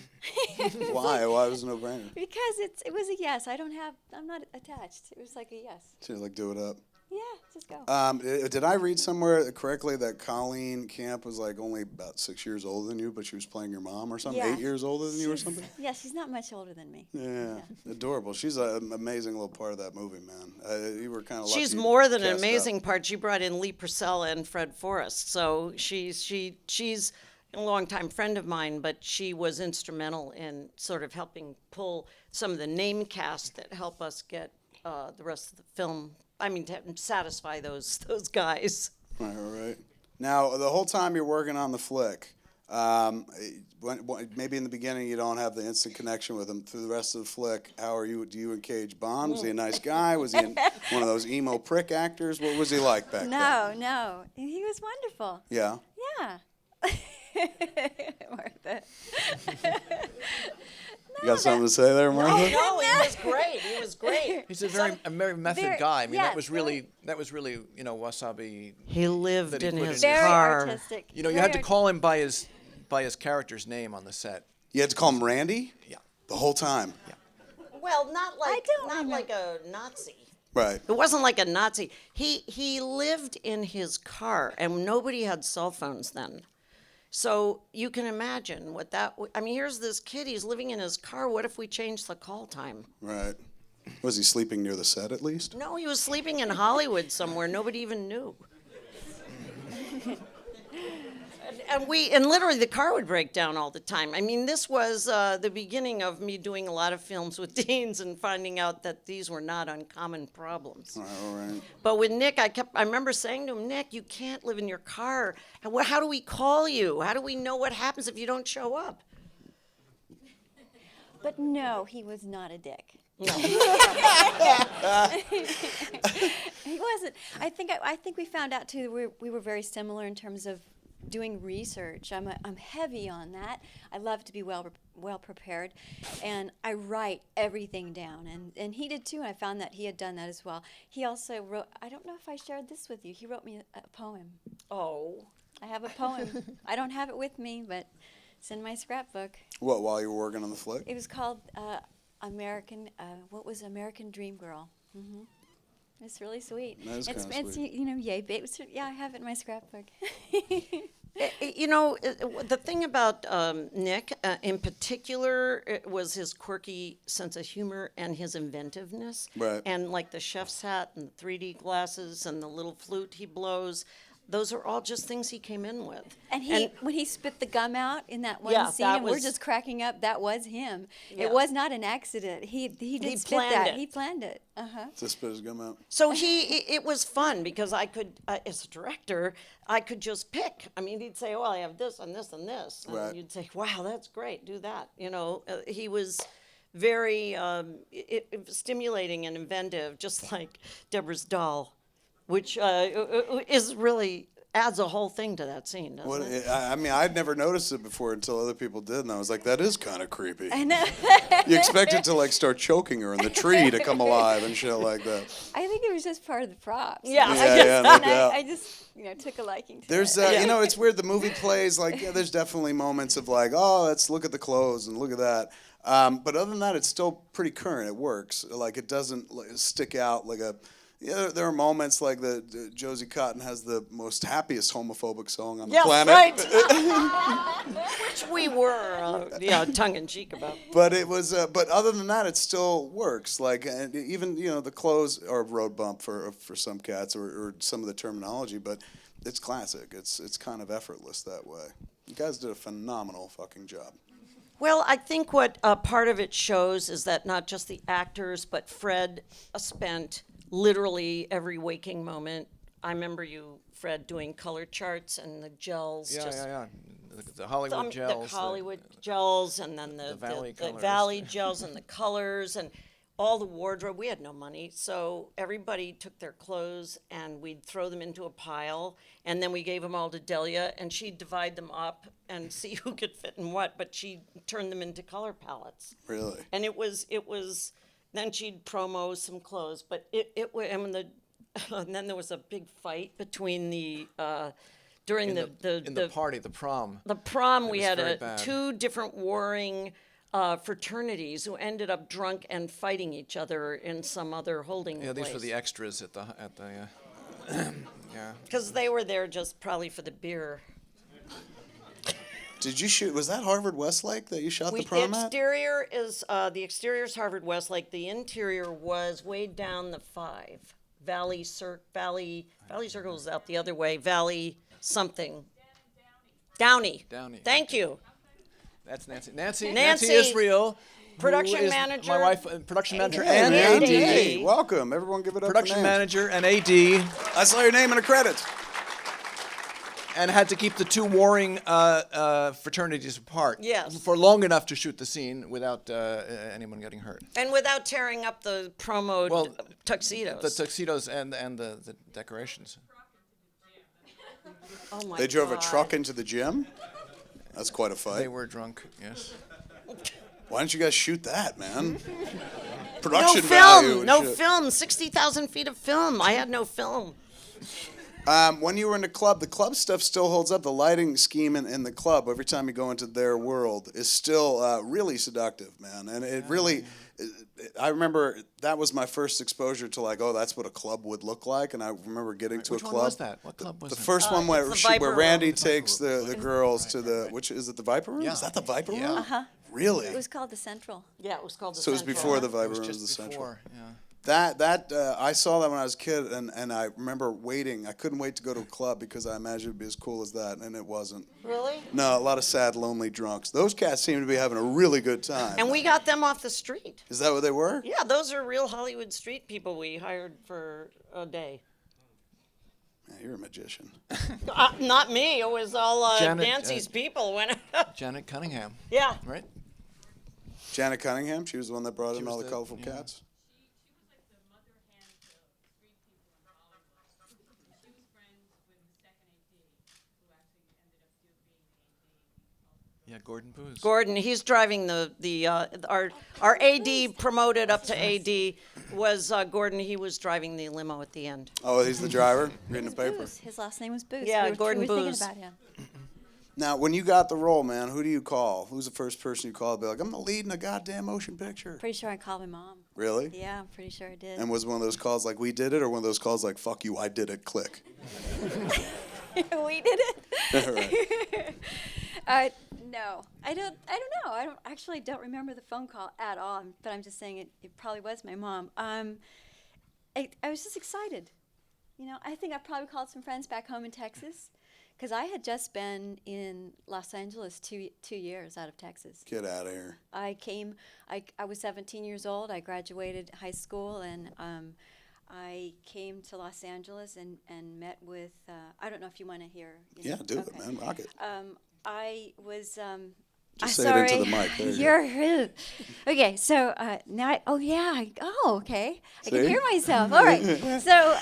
Why? Why was it no brainer?
Because it was a yes. I'm not attached. It was like a yes.
She was like, do it up.
Yeah, just go.
Did I read somewhere correctly that Colleen Camp was like only about 6 years older than you, but she was playing your mom or something?
Yeah.
8 years older than you or something?
Yeah, she's not much older than me.
Yeah, adorable. She's an amazing little part of that movie, man. You were kind of lucky.
She's
to
more than an
cast
amazing
out.
part. She brought in Lee Purcell and Fred Forrest. So she's a longtime friend of mine, but she was instrumental in sort of helping pull some of the name cast that help us get the rest of the film. I mean, to satisfy those guys.
Right. Now, the whole time you're working on the flick, maybe in the beginning you don't have the instant connection with him. Through the rest of the flick, how are you? Do you and Cage bond? Was he a nice guy? Was he one of those emo prick actors? What was he like back then?
No. He was wonderful.
Yeah.
Yeah. Martha.
You got something to say there, Martha?
No, he was great. He was great.
He's a very method
Very-
guy. I mean,
yeah,
that was really Wasabi.
He lived
That he
in
put
his
in
Very
car.
artistic.
You
very
had to call him by his character's name on the set.
You had to call him Randy?
Yeah.
The whole time?
Yeah.
Well, not
don't
like a Nazi.
Right.
It wasn't like a Nazi. He lived in his car, and nobody had cell phones then. So you can imagine what that. I mean, here's this kid. He's living in his car. What if we changed the call time?
Right. Was he sleeping near the set at least?
No, he was sleeping in Hollywood somewhere. Nobody even knew. And literally the car would break down all the time. I mean, this was the beginning of me doing a lot of films with teens and finding out that these were not uncommon problems.
All right.
But with Nick, I remember saying to him, Nick, you can't live in your car. How do we call you? How do we know what happens if you don't show up?
But no, he was not a dick.
No.
He wasn't. I think we found out too. We were very similar in terms of doing research. I'm heavy on that. I love to be well prepared, and I write everything down. And he did too. And I found that he had done that as well. He also wrote. I don't know if I shared this with you. He wrote me a poem.
Oh.
I have a poem. I don't have it with me, but it's in my scrapbook.
What, while you were working on the flick?
It was called American. What was American Dream Girl? Mm-hmm. It's really sweet.
That is
It's
kinda sweet.
yay, babe. Yeah, I have it in my scrapbook.
You know, the thing about Nick in particular was his quirky sense of humor and his inventiveness.
Right.
And like the chef's hat and the 3D glasses and the little flute he blows. Those are all just things he came in with.
And when he spit the gum out in that one
Yeah,
scene,
that
and we're
was-
just cracking up, that was him.
Yeah.
It was not an accident. He did spit
planned
that.
it.
He planned it. Uh-huh.
Just spit his gum out.
So it was fun because I could, as a director, I could just pick. I mean, he'd say, "Well, I have this and this and this," and
Right.
you'd say, "Wow, that's great. Do that." You know, he was very stimulating and inventive, just like Deborah's doll, which is really adds a whole thing to that scene, doesn't
What,
it?
I mean, I'd never noticed it before until other people did, and I was like, that is kind of creepy.
I know.
You expect it to like start choking her and the tree to come alive and shit like that.
I think it was just part of the props.
Yeah.
Yeah, no
And
doubt.
I just took a liking to
There's,
it.
you know, it's weird. The movie plays like, yeah, there's definitely moments of like, oh, let's look at the clothes and look at that. But other than that, it's still pretty current. It works. Like it doesn't like, stick out like a. Yeah, there are moments like Josie Cotton has the most happiest homophobic song on the
Yes,
planet.
right. Which we were, tongue in cheek about.
But it was, but other than that, it still works. Like, and even the clothes are a road bump for some cats or some of the terminology, but it's classic. It's kind of effortless that way. You guys did a phenomenal fucking job.
Well, I think what part of it shows is that not just the actors, but Fred spent literally every waking moment. I remember you, Fred, doing color charts and the gels.
Yeah,
just
yeah, yeah. The Hollywood gels.
The Hollywood gels, and then
the Valley
the
colors.
Valley gels and the colors and all the wardrobe. We had no money, so everybody took their clothes and we'd throw them into a pile, and then we gave them all to Delia, and she'd divide them up and see who could fit in what. But she turned them into color palettes.
Really?
And it was. Then she'd promo some clothes, but it was. And then there was a big fight between the. During
the party, the prom.
The prom, we
was
had
very bad.
2 different warring fraternities who ended up drunk and fighting each other in some other holding
Yeah,
place.
these were the extras at the yeah.
Because they were there just probably for the beer.
Did you shoot? Was that Harvard Westlake that you shot the
The
prom at?
exterior is Harvard Westlake. The interior was way down the 5. Valley Circle is out the other way. Valley something. Downey. Thank you.
That's Nancy.
Nancy
Israel. who
production
is
manager.
My wife, production manager
Hey,
and
man.
AD.
Hey, welcome. Everyone give it up
Production
for Nancy.
manager and AD.
I saw your name in the credits.
And had to keep the 2 warring fraternities apart.
Yes.
For long enough to shoot the scene without anyone getting hurt.
And without tearing up the promo
Well,
tuxedos.
The tuxedos and the decorations.
Oh my
They drove a
God.
truck into the gym? That's quite a fight.
They were drunk, yes.
Why didn't you guys shoot that, man?
No
Production value.
film.
and
No
shit.
film. 60,000 feet of film. I had no film.
When you were in the club stuff still holds up. The lighting scheme in the club, every time you go into their world, is still really seductive, man. And it really, I remember that was my first exposure to like, oh, that's what a club would look like. And I remember getting to
Which
a
one
club.
was that? What club was
The
that?
first one where,
it's the Viper
where Randy
Room.
takes the girls to the, which is it the Viper Room?
Yeah.
Is that the Viper
Yeah.
Room?
Uh-huh.
Really?
It was called the Central.
Yeah, it was called the
So it was
Central.
before the
It
Viper
was
Room was
just
the Central.
before, yeah.
That I saw that when I was a kid, and I remember waiting. I couldn't wait to go to a club because I imagined it'd be as cool as that, and it wasn't.
Really?
No, a lot of sad, lonely drunks. Those cats seem to be having a really good time.
And we got them off the street.
Is that what they were?
Yeah, those are real Hollywood street people we hired for a day.
Yeah, you're a magician.
Not me. It was all
Janet,
Nancy's people. When
Janet Cunningham,
yeah.
right?
Janet Cunningham, she was the one that brought in
was
all the
the-
colorful
yeah.
cats.
She was like the mother hen to street people in Hollywood. She was friends with the second AD, who actually ended up being the AD.
Yeah, Gordon Booz.
Gordon, he's driving our AD promoted up to AD was Gordon. He was driving the limo at the end.
Oh, he's the driver, reading the paper.
Booz. His last name was Booz.
Yeah,
we were,
Gordon
we were
Booz.
thinking about him.
Now, when you got the role, man, who do you call? Who's the first person you call to be like, I'm the lead in a goddamn motion picture?
Pretty sure I called my mom.
Really?
Yeah, I'm pretty sure I did.
And was one of those calls like, we did it, or one of those calls like, fuck you, I did it, click?
We did it.
Right.
No, I don't know. I don't remember the phone call at all. But I'm just saying it probably was my mom. I was just excited. You know, I think I probably called some friends back home in Texas, because I had just been in Los Angeles 2 years out of Texas.
Get out of here.
I was 17 years old. I graduated high school, and I came to Los Angeles and met with, I don't know if you want to hear.
Yeah, do it, man. Rock it.
I was.
Just
I'm
say it into
sorry.
the mic. There you go.
You're rude. Okay, so now. Okay. I can
See?
hear myself. All right. So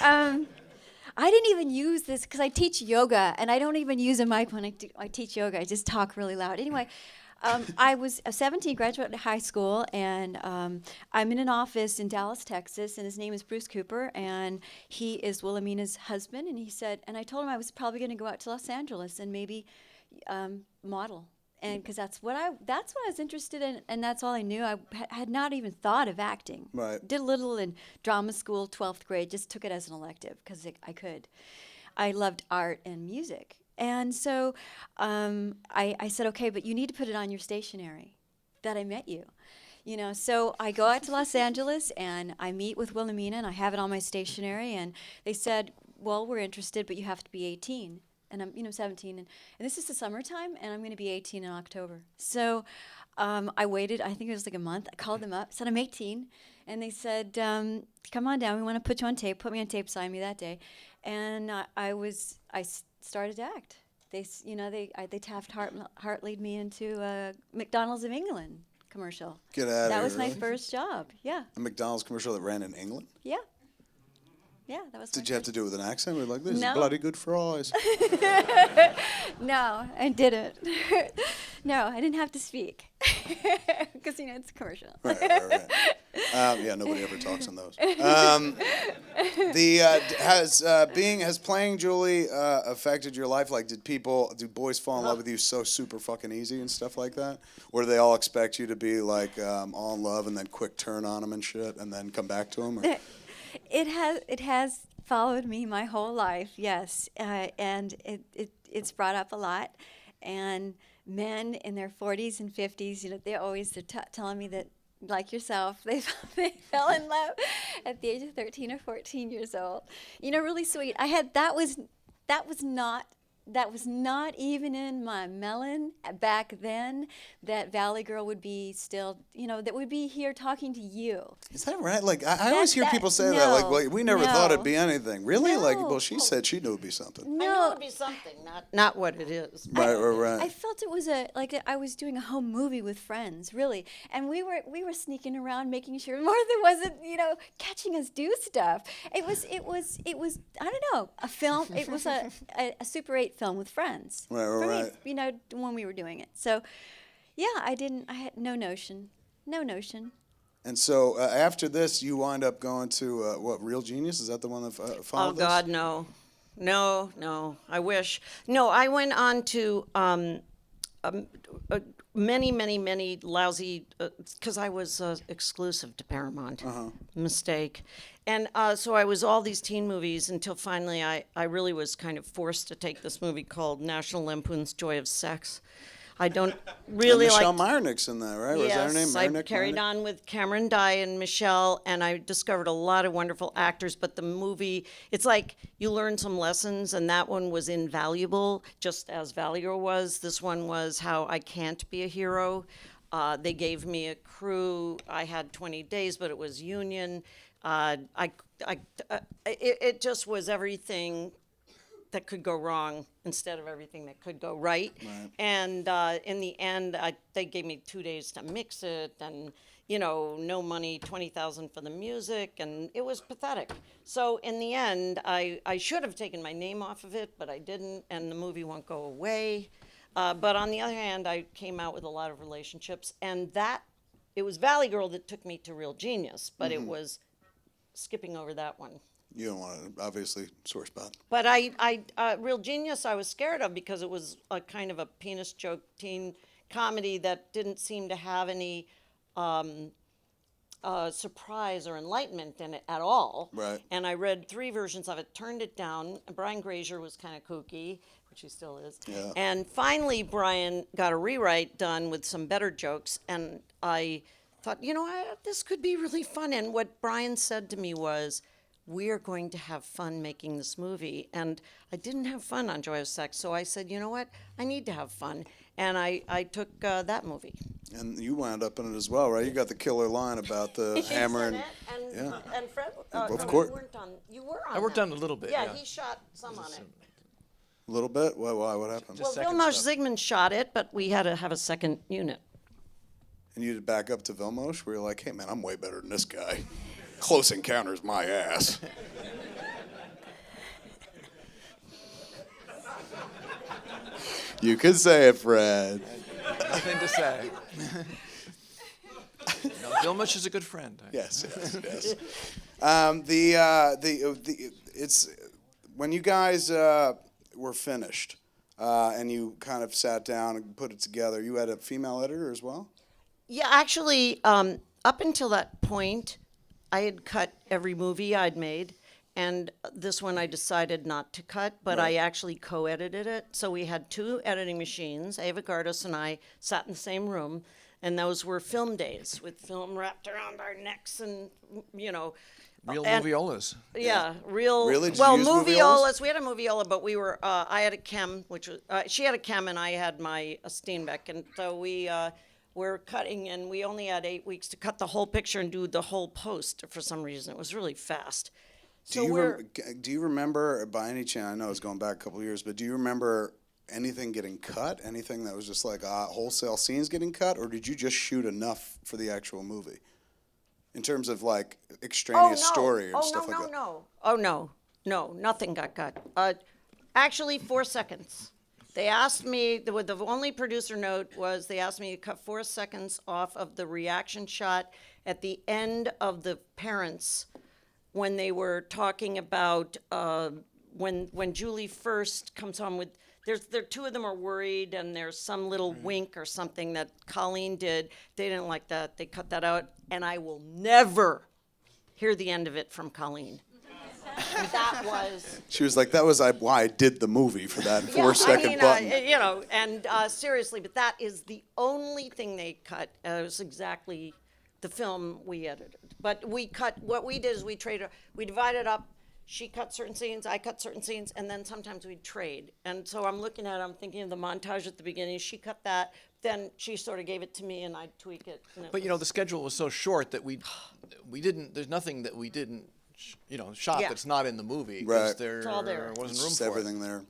I didn't even use this because I teach yoga, and I don't even use a mic when I teach yoga. I just talk really loud. Anyway. I was 17, graduated high school, and I'm in an office in Dallas, Texas, and his name is Bruce Cooper, and he is Wilhelmina's husband. And he said, and I told him I was probably going to go out to Los Angeles and maybe model, and because that's what I was interested in, and that's all I knew. I had not even thought of acting.
Right.
Did a little in drama school, 12th grade, just took it as an elective because I could. I loved art and music. And so I said, okay, but you need to put it on your stationery that I met you. You know, so I go out to Los Angeles and I meet with Wilhelmina and I have it on my stationery, and they said, well, we're interested, but you have to be 18. And I'm 17, and this is the summertime, and I'm going to be 18 in October. So I waited, I think it was like a month. I called them up, said I'm 18. And they said, come on down, we want to put you on tape. Put me on tape, signed me that day. And I started to act. They Taft Hartley'd me into McDonald's of England commercial.
Get out of
That
here,
was my
really?
first job, yeah.
A McDonald's commercial that ran in England?
Yeah. Yeah, that was
Did you have to do it with an accent? We're like, this
No.
is bloody good fries.
No, I didn't. No, I didn't have to speak. Because, it's a commercial.
Right. Yeah, nobody ever talks on those. Has playing Julie affected your life? Like, do boys fall in love with you so super fucking easy and stuff like that? Or do they all expect you to be like all in love and then quick turn on them and shit and then come back to them? Or?
It has followed me my whole life, yes, and it's brought up a lot. And men in their 40s and 50s, they're always telling me that, like yourself, they fell in love at the age of 13 or 14 years old. Really sweet. That was not even in my melon back then, that Valley Girl would be still, that would be here talking to you.
Is that right? Like, I always hear people say that, like, well, we never thought it'd be anything. Really?
No.
Like, well, she said she knew it'd be something.
I knew
No,
it would be something, not what it is.
Right.
I felt it was I was doing a home movie with friends, really, and we were sneaking around, making sure Martha wasn't, catching us do stuff. It was I don't know, a film. It was a Super 8 film with friends.
Right.
For me, when we were doing it. So, yeah, I had no notion.
And so after this, you wind up going to Real Genius? Is that the one that followed
Oh God, no. I wish. No, I went on to many lousy, because I was exclusive to Paramount. Mistake. And so I was all these teen movies until finally I really was kind of forced to take this movie called National Lampoon's Joy of Sex. I don't really
and Michelle
like.
Meyernick's in that, right? Was
Yes,
that her name?
I
Meyernick?
carried on with Cameron Dye and Michelle, and I discovered a lot of wonderful actors. But the movie, it's like you learn some lessons, and that one was invaluable, just as Valley Girl was. This one was how I can't be a hero. They gave me a crew. I had 20 days, but it was union. It just was everything that could go wrong instead of everything that could go right. And in the end, they gave me 2 days to mix it, and no money, $20,000 for the music, and it was pathetic. So in the end, I should have taken my name off of it, but I didn't, and the movie won't go away. But on the other hand, I came out with a lot of relationships, and it was Valley Girl that took me to Real Genius, but it was skipping over that one.
You don't want to, obviously, sore spot.
But Real Genius I was scared of because it was a kind of a penis joke teen comedy that didn't seem to have any surprise or enlightenment in it at all.
Right.
And I read 3 versions of it, turned it down. Brian Grazer was kind of kooky, which he still is.
Yeah.
And finally, Brian got a rewrite done with some better jokes, and I thought, this could be really fun. And what Brian said to me was, we are going to have fun making this movie. And I didn't have fun on Joy of Sex, so I said, you know what? I need to have fun. And I took that movie.
And you wound up in it as well, right? You got the killer line about the hammer and... Yeah.
And Fred,
Of course.
You were on
I worked
that.
on it a little bit.
Yeah, he shot some on it.
A little bit? Why? What happened?
Well,
second
Vilmos
stuff.
Zsigmond shot it, but we had to have a second unit.
And you had to back up to Vilmos, where you're like, hey, man, I'm way better than this guy. Close Encounters my ass. You can say it, Fred.
Nothing to say. Vilmos is a good friend.
Yes. It's when you guys were finished and you kind of sat down and put it together. You had a female editor as well.
Yeah, actually, up until that point, I had cut every movie I'd made, and this one I decided not to cut, but I actually co-edited it. So we had 2 editing machines. Ava Gardos and I sat in the same room, and those were film days with film wrapped around our necks and,
Real
and-
moviolas.
Yeah, real.
Really? Did you
Well,
use
moviolas.
moviolas?
We had a moviola, but we were. I had a chem, which was. She had a chem, and I had my Steenbeck, and so we we're cutting, and we only had 8 weeks to cut the whole picture and do the whole post for some reason. It was really fast. So
Do you remember, by any chance, I know it's going back a couple of years, but do you remember anything getting cut? Anything that was just like wholesale scenes getting cut? Or did you just shoot enough for the actual movie? In terms of like extraneous story and stuff like that?
Oh, no, nothing got cut. Actually, 4 seconds. They asked me, the only producer note was they asked me to cut 4 seconds off of the reaction shot at the end of the parents when they were talking about when Julie first comes home with, there two of them are worried and there's some little wink or something that Colleen did. They didn't like that. They cut that out, and I will never hear the end of it from Colleen. That was.
She was like, that was why I did the movie, for that 4-second button.
And seriously, but that is the only thing they cut. It was exactly the film we edited. But we cut, what we did is we divided up. She cut certain scenes, I cut certain scenes, and then sometimes we'd trade. And so I'm looking at it, I'm thinking of the montage at the beginning. She cut that, then she sort of gave it to me, and I'd tweak it.
But the schedule was so short that we didn't. There's nothing that we didn't, shot that's not in the movie.
Right.
It's all there.
Wasn't room
Just
for
everything
it.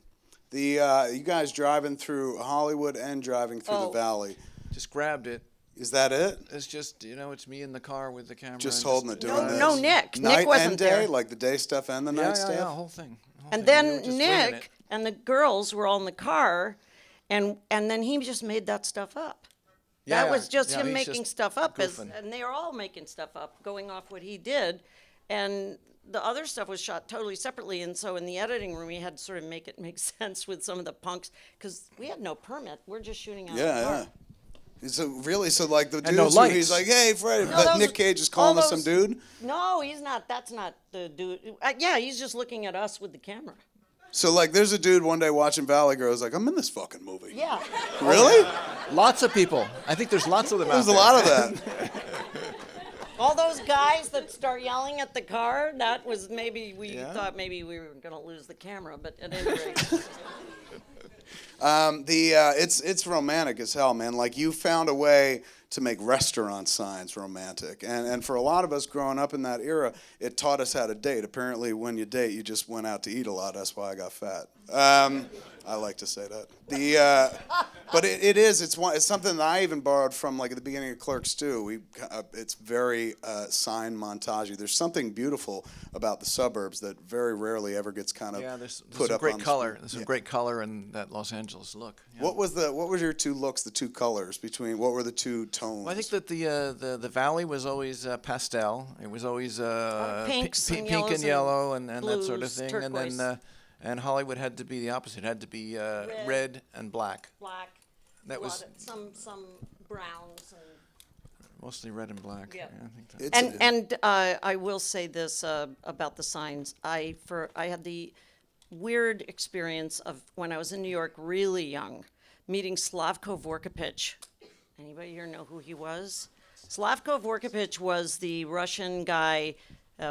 there. You guys driving through Hollywood and driving through the valley.
Just grabbed it.
Is that it?
It's just, it's me in the car with the camera.
Just
and
holding it, doing this?
No, Nick.
Night
Nick wasn't
and day,
there.
like the day stuff and the night stuff?
Yeah, whole thing.
And
We were
then
just winging it.
Nick and the girls were all in the car, and then he just made that stuff up. That was just him
he's
making
just
stuff up,
goofing.
and they were all making stuff up, going off what he did, and the other stuff was shot totally separately. And so in the editing room, we had to sort of make it make sense with some of the punks, because we had no permit. We're just shooting out of the car.
So like the
And no
dudes,
lights.
he's like, hey, Freddie,
No,
but
those-
Nick Cage is
all
calling us some
those-
dude?
No, he's not. That's not the dude. Yeah, he's just looking at us with the camera.
So like there's a dude one day watching Valley Girls like, I'm in this fucking movie.
Yeah.
Really?
Lots of people. I think there's lots of them
There's
out
a
there.
lot of that.
All those guys that start yelling at the car, that was maybe we thought maybe we were going to lose the camera, but at any rate.
It's romantic as hell, man. Like you found a way to make restaurant signs romantic. And for a lot of us growing up in that era, it taught us how to date. Apparently when you date, you just went out to eat a lot. That's why I got fat. I like to say that. But it's something that I even borrowed from like at the beginning of Clerks too. It's very sign montagey. There's something beautiful about the suburbs that very rarely ever gets kind of
there's
put
some
up
great
on the
color.
screen.
There's some great color in that Los Angeles look. Yeah.
What was your two looks, the two colors between? What were the two tones?
Well, I think that the valley was always pastel. It was always
Pinks and
pink
yellows
and yellow and that sort of
blues,
thing.
turquoise.
And Hollywood had to be the opposite. It had to be red and black.
Black.
That
a
was
lot of- some browns and.
mostly red and black.
Yeah.
I think that.
And I will say this about the signs. I had the weird experience of when I was in New York, really young, meeting Slavko Vorkapich. Anybody here know who he was? Slavko Vorkapich was the Russian guy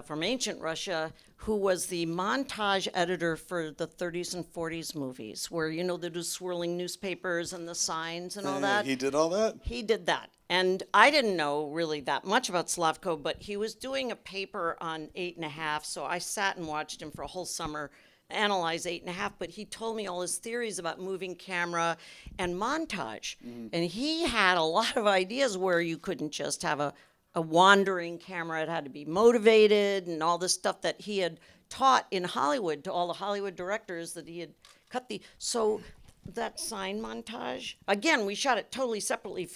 from ancient Russia who was the montage editor for the 30s and 40s movies, where they do swirling newspapers and the signs and all that.
He did all that?
He did that. And I didn't know really that much about Slavko, but he was doing a paper on 8½, so I sat and watched him for a whole summer analyze 8½, but he told me all his theories about moving camera and montage. And he had a lot of ideas where you couldn't just have a wandering camera. It had to be motivated and all this stuff that he had taught in Hollywood to all the Hollywood directors that he had cut so that sign montage, again, we shot it totally separately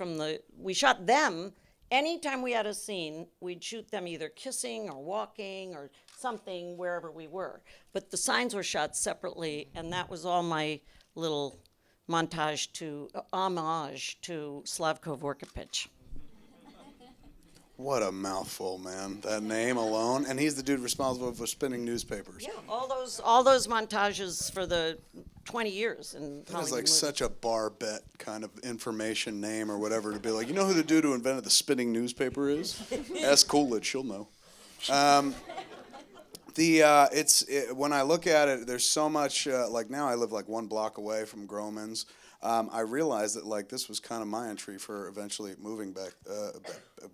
we shot them. Anytime we had a scene, we'd shoot them either kissing or walking or something wherever we were. But the signs were shot separately, and that was all my little homage to Slavko Vorkapich.
What a mouthful, man. That name alone. And he's the dude responsible for spinning newspapers.
Yeah, all those montages for the 20 years in Hollywood
That is like
movies.
such a bar bet kind of information name or whatever to be like, you know who the dude who invented the spinning newspaper is? Ask Coolidge, she'll know. When I look at it, there's so much, like now I live like one block away from Groman's. I realized that like this was kind of my entry for eventually moving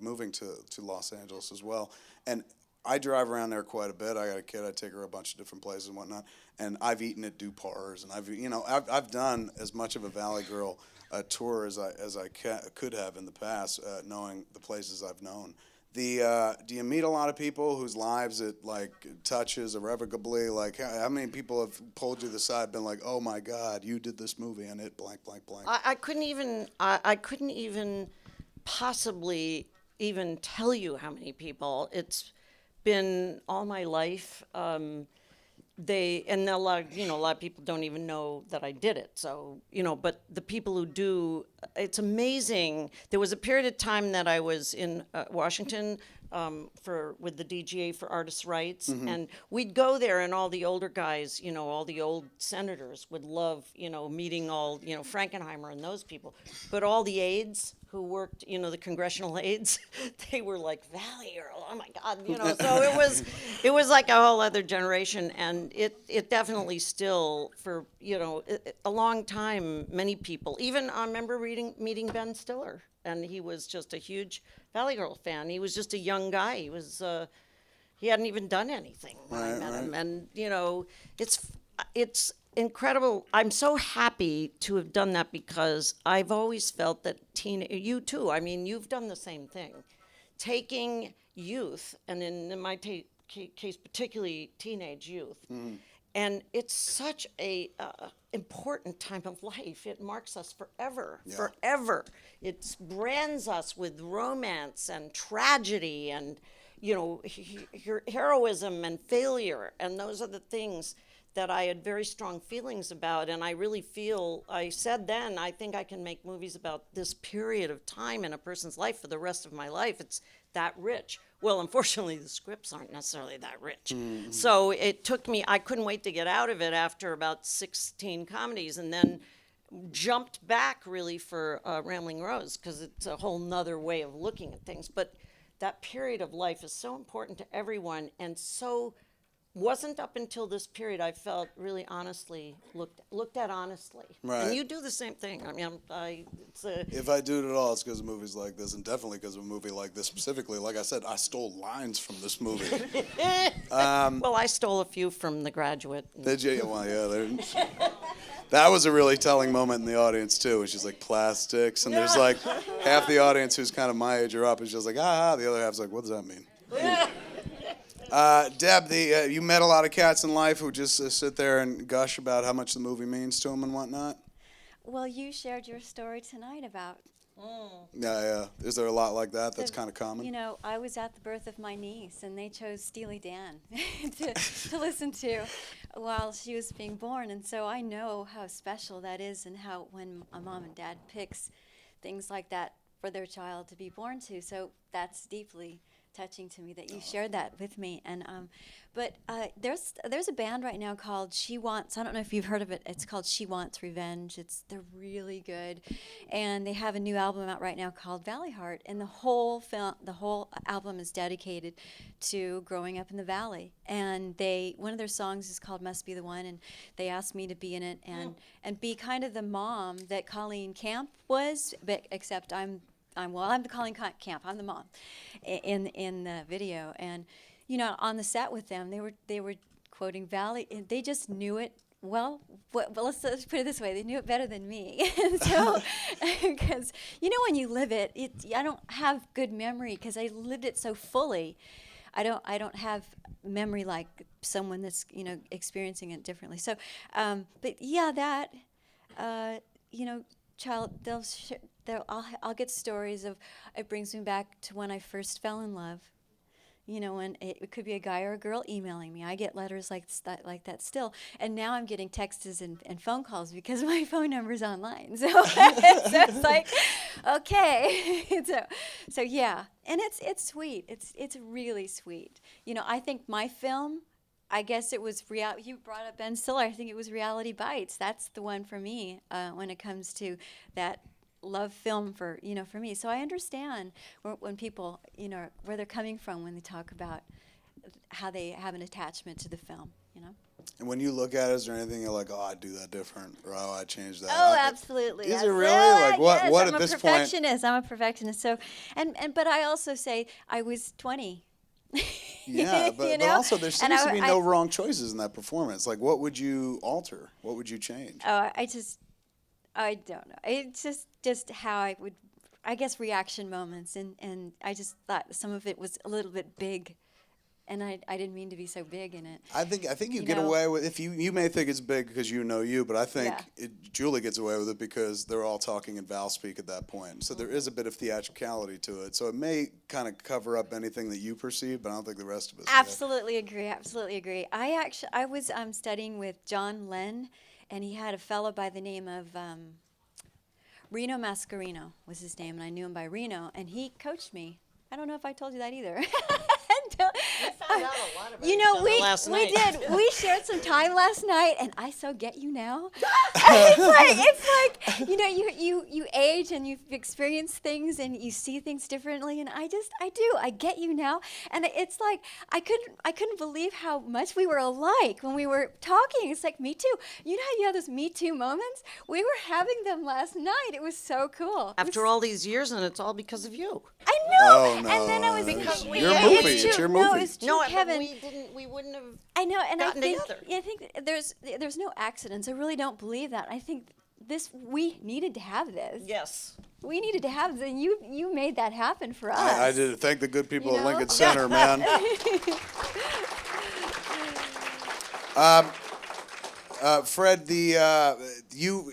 moving to Los Angeles as well. And I drive around there quite a bit. I got a kid. I take her a bunch of different places and whatnot. And I've eaten at Dupar's, and I've done as much of a Valley Girl tour as I could have in the past, knowing the places I've known. Do you meet a lot of people whose lives it like touches irrevocably? Like how many people have pulled you to the side, been like, "Oh my God, you did this movie and it blank blank blank."
I couldn't even possibly even tell you how many people. It's been all my life. A lot of people don't even know that I did it. So, but the people who do, it's amazing. There was a period of time that I was in Washington with the DGA for artists' rights, and we'd go there, and all the older guys, all the old senators would love, meeting all, Frankenheimer and those people. But all the aides who worked, the congressional aides, they were like, Valley Girl, oh my God, so it was like a whole other generation, and it definitely still, for, a long time, many people, even I remember meeting Ben Stiller, and he was just a huge Valley Girl fan. He was just a young guy. He hadn't even done anything when I met him, and, it's incredible. I'm so happy to have done that because I've always felt that you too, I mean, you've done the same thing. Taking youth, and in my case, particularly teenage youth, and it's such a important time of life. It marks us forever, forever. It brands us with romance and tragedy and, heroism and failure, and those are the things that I had very strong feelings about, and I really feel, I said then, I think I can make movies about this period of time in a person's life for the rest of my life. It's that rich. Well, unfortunately, the scripts aren't necessarily that rich. So it took me, I couldn't wait to get out of it after about 16 comedies, and then jumped back really for Rambling Rose, because it's a whole nother way of looking at things. But that period of life is so important to everyone, and so wasn't up until this period I felt really honestly looked at honestly.
Right.
And you do the same thing. I mean,
If I do it at all, it's because of movies like this, and definitely because of a movie like this specifically. Like I said, I stole lines from this movie.
well, I stole a few from The Graduate.
Did you? Well, yeah. That was a really telling moment in the audience too. She's like plastics, and there's like half the audience who's kind of my age or up is just like ah. The other half's like, what does that mean? Deb, you met a lot of cats in life who just sit there and gush about how much the movie means to them and whatnot.
Well, you shared your story tonight about.
Yeah. Is there a lot like that? That's kind of common.
I was at the birth of my niece, and they chose Steely Dan to listen to while she was being born, and so I know how special that is, and how when a mom and dad picks things like that for their child to be born to. So that's deeply touching to me that you shared that with me. And but there's a band right now called She Wants. I don't know if you've heard of it. It's called She Wants Revenge. They're really good, and they have a new album out right now called Valley Heart. And the whole album is dedicated to growing up in the Valley. And one of their songs is called Must Be the One, and they asked me to be in it and be kind of the mom that Colleen Camp was, but except I'm the Colleen Camp. I'm the mom in the video, and on the set with them, they were quoting Valley, and they just knew it well. Let's put it this way: they knew it better than me. And so, because when you live it, I don't have good memory because I lived it so fully. I don't have memory like someone that's experiencing it differently. So, but yeah, that child, I'll get stories of, it brings me back to when I first fell in love. When it could be a guy or a girl emailing me. I get letters like that still. And now I'm getting texts and phone calls because my phone number's online. So, it's like, okay. So yeah. And it's sweet. It's really sweet. I think my film, I guess it was you brought up Ben Stiller. I think it was Reality Bites. That's the one for me when it comes to that love film for me. So I understand when people where they're coming from when they talk about how they have an attachment to the film.
And when you look at it, is there anything you're like, oh, I'd do that different, or oh, I'd change that?
Oh, absolutely.
Is it really? Like, what?
Yes,
What
I'm
at
a
this point?
perfectionist. I'm a perfectionist. So, but I also say I was 20.
Yeah, but,
You
but
know?
also there
And
seems to be no wrong choices in that performance. Like, what would you alter? What would you change?
Oh, I don't know. It's just how I would, I guess, reaction moments, and I just thought some of it was a little bit big, and I didn't mean to be so big in it.
I think you
You
get
know?
away with, if you may think it's big because you know you, but I think
Yeah.
Julie gets away with it because they're all talking in vowel speak at that point. So there is a bit of theatricality to it. So it may kind of cover up anything that you perceive, but I don't think the rest of us.
Absolutely agree. Absolutely agree. I was studying with John Lenn, and he had a fellow by the name of Reno Mascarino was his name, and I knew him by Reno, and he coached me. I don't know if I told you that either.
found out a lot about
You
each
know,
other last
we
night.
did. We shared some time last night, and I so get you now. it's like you know, you age and you've experienced things and you see things differently, and I do. I get you now, and it's like I couldn't believe how much we were alike when we were talking. It's like me too. You know how you have those me too moments? We were having them last night. It was so cool.
After all these years, and it's all because of you.
I know.
Oh, no,
And then I was
it's
thinking,
your
yeah,
movie.
It's
It's
true.
your
No,
movie.
it's true,
No,
Kevin.
but we wouldn't have.
I know, and I
gotten
think
together.
there's no accidents. I really don't believe that. I think we needed to have this.
Yes.
We needed to have this, and you made that happen for us.
I did. Thank the good people
You
at
know?
Lincoln Center, man. Fred, do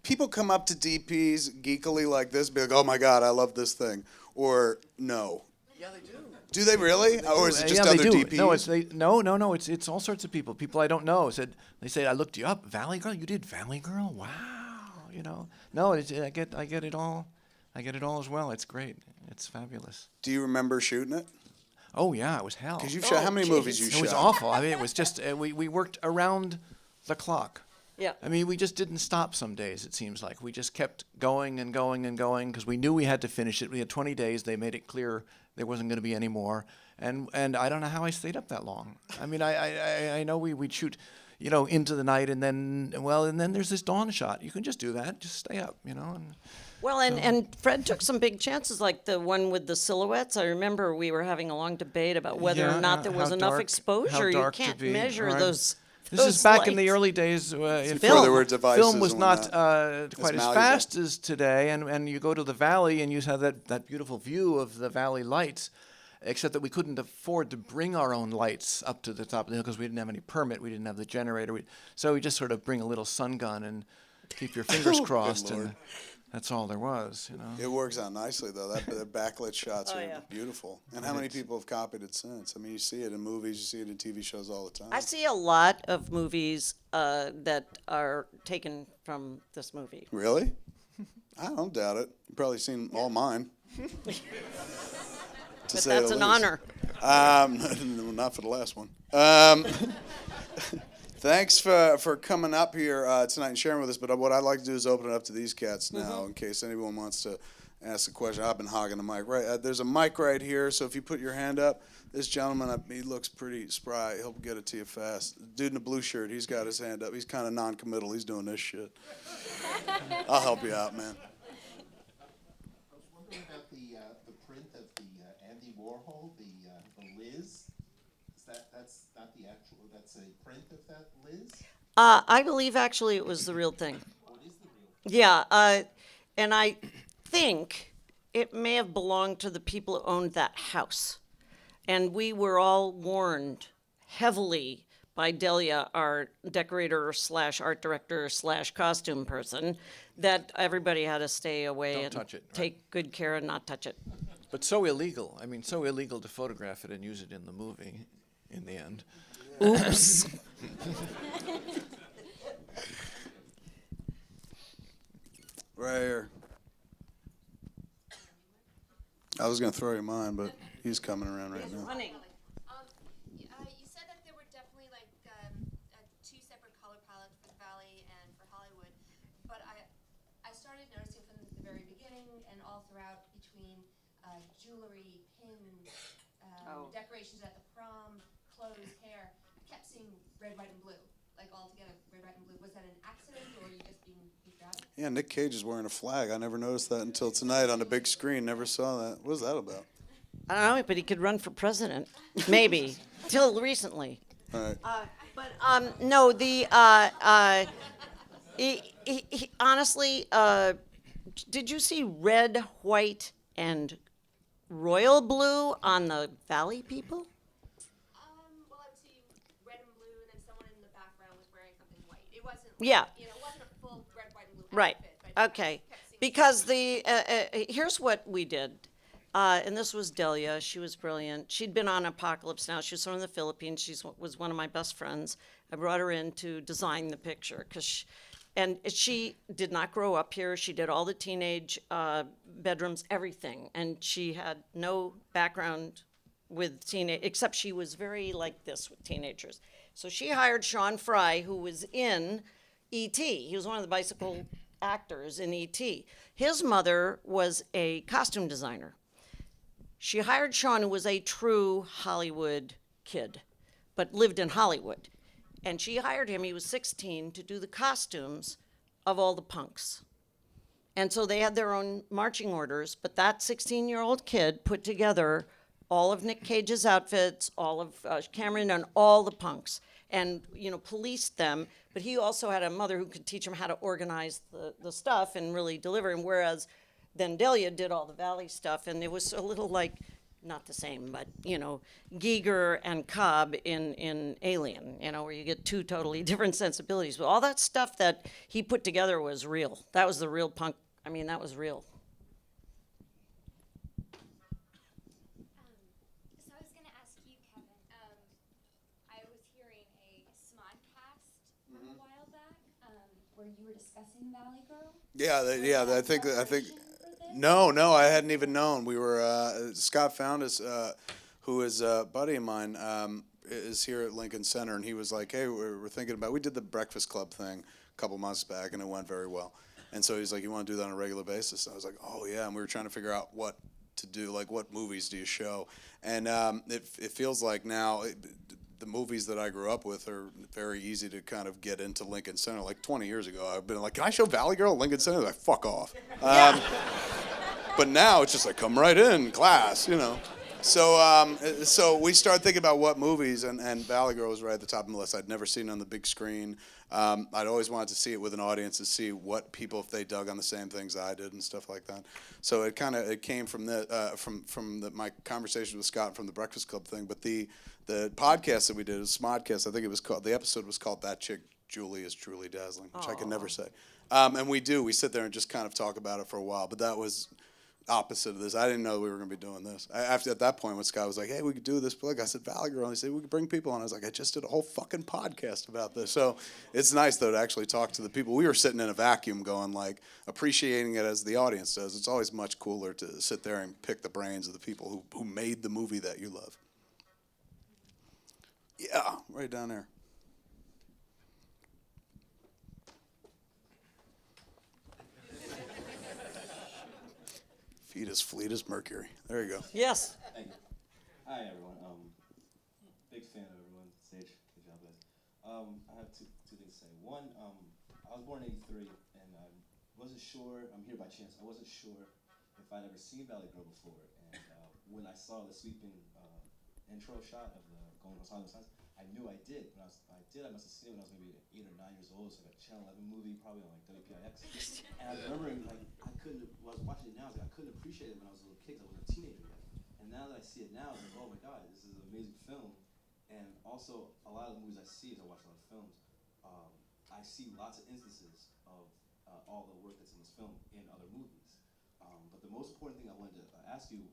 people come up to DPs geekily like this, be like, "Oh my God, I love this thing," or no?
Yeah, they do.
Do they really, or is it just
yeah,
other
they do.
DPs?
No, it's all sorts of people. People I don't know they say I looked you up, Valley Girl. You did Valley Girl. Wow, you know. No, I get it all. I get it all as well. It's great. It's fabulous.
Do you remember shooting it?
Oh yeah, it was hell.
Because you've shot how many movies you shot?
It was awful. I mean, it was just we worked around the clock.
Yeah.
I mean, we just didn't stop some days, it seems like. We just kept going and going and going because we knew we had to finish it. We had 20 days. They made it clear there wasn't going to be any more. And I don't know how I stayed up that long. I mean, I know we'd shoot, into the night and then there's this dawn shot. You can just do that. Just stay up, And
Well, and Fred took some big chances, like the one with the silhouettes. I remember we were having a long debate about whether or not there was
how
enough
dark-
exposure.
how
You
dark to
can't
be,
measure
right.
those.
This is back in the
lights.
early days.
Before there were devices
film was
and
not
whatnot.
quite as
malleable.
fast as today, and you go to the valley and you have that beautiful view of the valley lights, except that we couldn't afford to bring our own lights up to the top of the hill because we didn't have any permit, we didn't have the generator, so we just sort of bring a little sun gun and keep your fingers crossed,
Lord.
and that's all there was,
It works out nicely, though. The backlit shots are
yeah.
beautiful. And how many people have copied it since? I mean, you see it in movies, you see it in TV shows all the time.
I see a lot of movies that are taken from this movie.
Really? I don't doubt it. You've probably seen all mine.
But that's an honor.
Not for the last one. Thanks for coming up here tonight and sharing with us. But what I'd like to do is open it up to these cats now in case anyone wants to ask a question. I've been hogging the mic. Right, there's a mic right here, so if you put your hand up, this gentleman, he looks pretty spry. He'll get it to you fast. Dude in the blue shirt, he's got his hand up. He's kind of non-committal. He's doing this shit. I'll help you out, man.
I was wondering about the print of the Andy Warhol, the Liz. That's not the actual? That's a print of that Liz.
I believe actually it was the real thing.
What is the real?
Yeah, and I think it may have belonged to the people who owned that house. And we were all warned heavily by Delia, our decorator slash art director slash costume person, that everybody had to stay away
Don't
and
touch it, right.
take good care and not touch it.
But so illegal. I mean, so illegal to photograph it and use it in the movie in the end.
Oops.
Right here. I was going to throw you mine, but he's coming around right now.
You said that there were definitely two separate color palettes for the Valley and for Hollywood, but I started noticing from the very beginning and all throughout between jewelry, pin, decorations at the prom, clothes, hair. I kept seeing red, white, and blue, like all together, red, white, and blue. Was that an accident, or you just being freaked out?
Yeah, Nick Cage is wearing a flag. I never noticed that until tonight on the big screen. Never saw that. What was that about?
I don't know, but he could run for president, maybe, till recently.
All right.
No, honestly, did you see red, white, and royal blue on the Valley people?
Well, I would see red and blue, and then someone in the background was wearing something white. It wasn't,
Yeah.
it wasn't a full red, white, and blue
Right.
outfit. But
Okay.
kept seeing
Because here's what we did. And this was Delia. She was brilliant. She'd been on Apocalypse Now. She was from the Philippines. She was one of my best friends. I brought her in to design the picture and she did not grow up here. She did all the teenage bedrooms, everything. And she had no background with teenage, except she was very like this with teenagers. So she hired Sean Fry, who was in E.T. He was one of the bicycle actors in E.T. His mother was a costume designer. She hired Sean, who was a true Hollywood kid, but lived in Hollywood. And she hired him, he was 16, to do the costumes of all the punks. And so they had their own marching orders, but that 16-year-old kid put together all of Nick Cage's outfits, all of Cameron, and all the punks, and policed them. But he also had a mother who could teach him how to organize the stuff and really deliver. And whereas then Delia did all the Valley stuff, and it was a little like, not the same, but Giger and Cobb in Alien, where you get two totally different sensibilities. But all that stuff that he put together was real. That was the real punk. I mean, that was real.
So I was going to ask you, Kevin. I was hearing a Smodcast from a while back where you were discussing Valley Girl.
Yeah, I think.
Preparation for this?
No, I hadn't even known. We were Scott found us, who is a buddy of mine, is here at Lincoln Center, and he was like, "Hey, we're thinking about." We did the Breakfast Club thing a couple months back, and it went very well. And so he's like, "You want to do that on a regular basis?" And I was like, "Oh yeah." And we were trying to figure out what to do, like what movies do you show, and it feels like now. The movies that I grew up with are very easy to kind of get into Lincoln Center. Like 20 years ago, I've been like, "Can I show Valley Girl at Lincoln Center?" They're like, "Fuck off." But now it's just like, come right in, class, So we started thinking about what movies, and Valley Girl was right at the top of the list. I'd never seen it on the big screen. I'd always wanted to see it with an audience to see what people, if they dug on the same things I did and stuff like that. So it came from my conversation with Scott from the Breakfast Club thing. But the podcast that we did, was Smodcast, I think it was called, the episode was called "That Chick Julie is Truly Dazzling," which I can never say. And we sit there and just kind of talk about it for a while. But that was opposite of this. I didn't know we were going to be doing this. At that point, when Scott was like, "Hey, we could do this," but I said, "Valley Girl," and he said, "We could bring people on." I was like, "I just did a whole fucking podcast about this." So it's nice though to actually talk to the people. We were sitting in a vacuum, going like appreciating it as the audience does. It's always much cooler to sit there and pick the brains of the people who made the movie that you love. Yeah, right down there. Feet as fleet as Mercury. There you go.
Yes.
Thank you. Hi, everyone. Big fan of everyone on stage. Good job, guys. I have two things to say. One, I was born in '83, and I wasn't sure. I'm here by chance. I wasn't sure if I'd ever seen Valley Girl before. And when I saw the sweeping intro shot of the Going to Silent Signs, I knew I did. When I must have seen it when I was maybe 8 or 9 years old. So like a Channel 11 movie, probably on like WPIX. And I was remembering, like, I was watching it now, I couldn't appreciate it when I was a little kid, 'cause I wasn't a teenager yet. And now that I see it now, I'm like, oh my God, this is an amazing film. And also, a lot of the movies I see, as I watch a lot of films, I see lots of instances of all the work that's in this film in other movies. But the most important thing I wanted to ask you,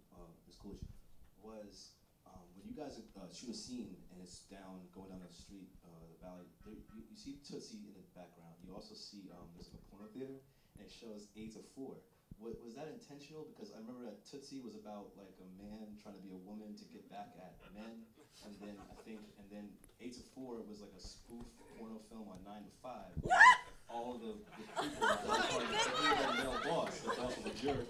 Ms. Coolidge, was when you guys shoot a scene and it's going down the street, the valley, you see Tootsie in the background. You also see there's like a porno theater, and it shows 8 to 4. Was that intentional? Because I remember that Tootsie was about like a man trying to be a woman to get back at men, and then 8 to 4 was like a spoof porno film on 9 to 5. Where all the people that the male boss, the boss was a jerk.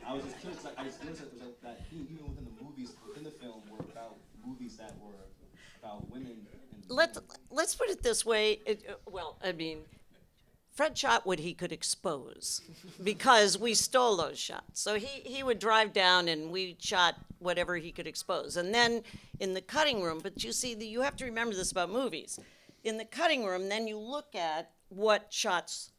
I was just curious. I just noticed that even within the movies within the film were about movies that were about women.
Let's put it this way. Well, I mean, Fred shot what he could expose because we stole those shots. So he would drive down and we shot whatever he could expose. And then in the cutting room, but you see, you have to remember this about movies. In the cutting room, then you look at what shots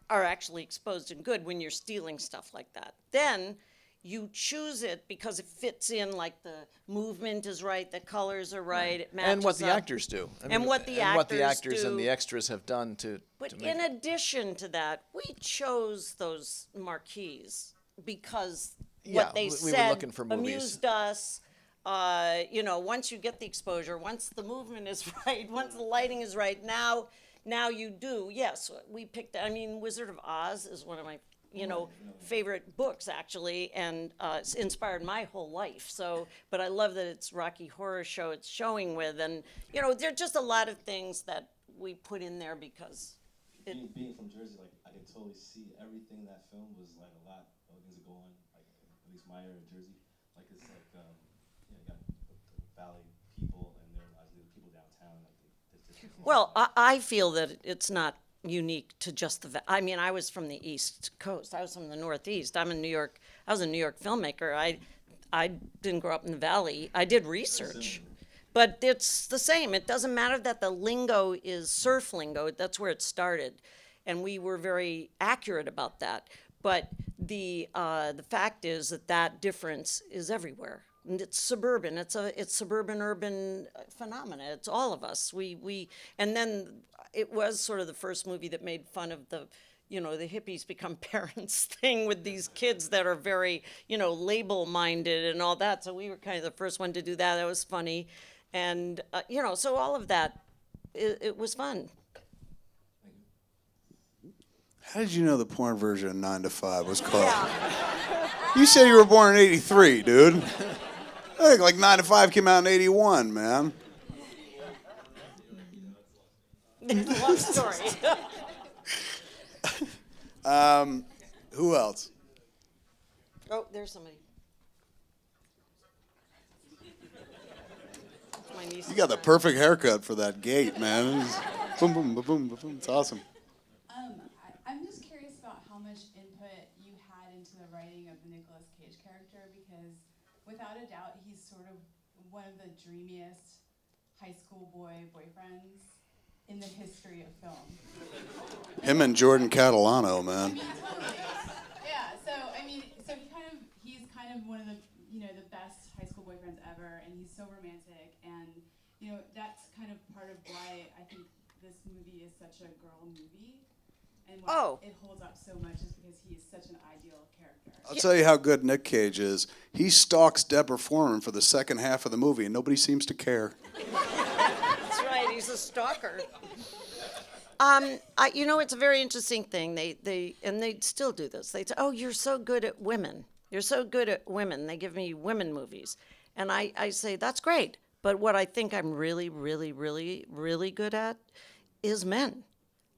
are actually exposed and good when you're stealing stuff like that. Then you choose it because it fits in, like the movement is right, the colors are right, it matches
And what the
up.
actors do. I
And what the actors
and
do.
the extras have done to
But
make
in addition to that, we chose those marquees because
Yeah,
what they
we were
said
looking for movies.
amused us. Once you get the exposure, once the movement is right, once the lighting is right, now you do. Yes, we picked. I mean, Wizard of Oz is one of my favorite books actually, and it's inspired my whole life. So, but I love that it's Rocky Horror Show it's showing with, and there are just a lot of things that we put in there because
Being from Jersey, like I could totally see everything in that film was like a lot of things that go on, like at least my area of Jersey. Like it's like you got the valley people and there are the people downtown. Like there's just
Well, I feel that it's not unique to just I mean, I was from the East Coast. I was from the Northeast. I was a New York filmmaker. I didn't grow up in the Valley. I did research. But it's the same. It doesn't matter that the lingo is surf lingo. That's where it started. And we were very accurate about that. But the fact is that difference is everywhere. And it's suburban. It's suburban urban phenomena. It's all of us. And then it was sort of the first movie that made fun of the hippies become parents thing with these kids that are very, label minded and all that. So we were kind of the first one to do that. That was funny. And, so all of that, it was fun.
How did you know the porn version of 9 to 5 was called? You said you were born in '83, dude. I think like 9 to 5 came out in '81, man.
Long story.
Who else?
Oh, there's somebody. My niece
You got the perfect haircut for that gait, man. Boom, boom, boom, boom, boom. It's awesome.
I'm just curious about how much input you had into the writing of the Nicolas Cage character, because without a doubt, he's sort of one of the dreamiest high school boyfriends in the history of film.
Him and Jordan Catalano, man.
Totally. Yeah. So he's kind of one of the the best high school boyfriends ever, and he's so romantic, and that's kind of part of why I think this movie is such a girl movie, and why it holds up so much is because he is such an ideal character.
I'll tell you how good Nick Cage is. He stalks Deborah Foreman for the second half of the movie, and nobody seems to care.
That's right. He's a stalker. It's a very interesting thing. They still do this. They say, "Oh, you're so good at women. You're so good at women." They give me women movies, and I say that's great. But what I think I'm really, really, really, really good at is men.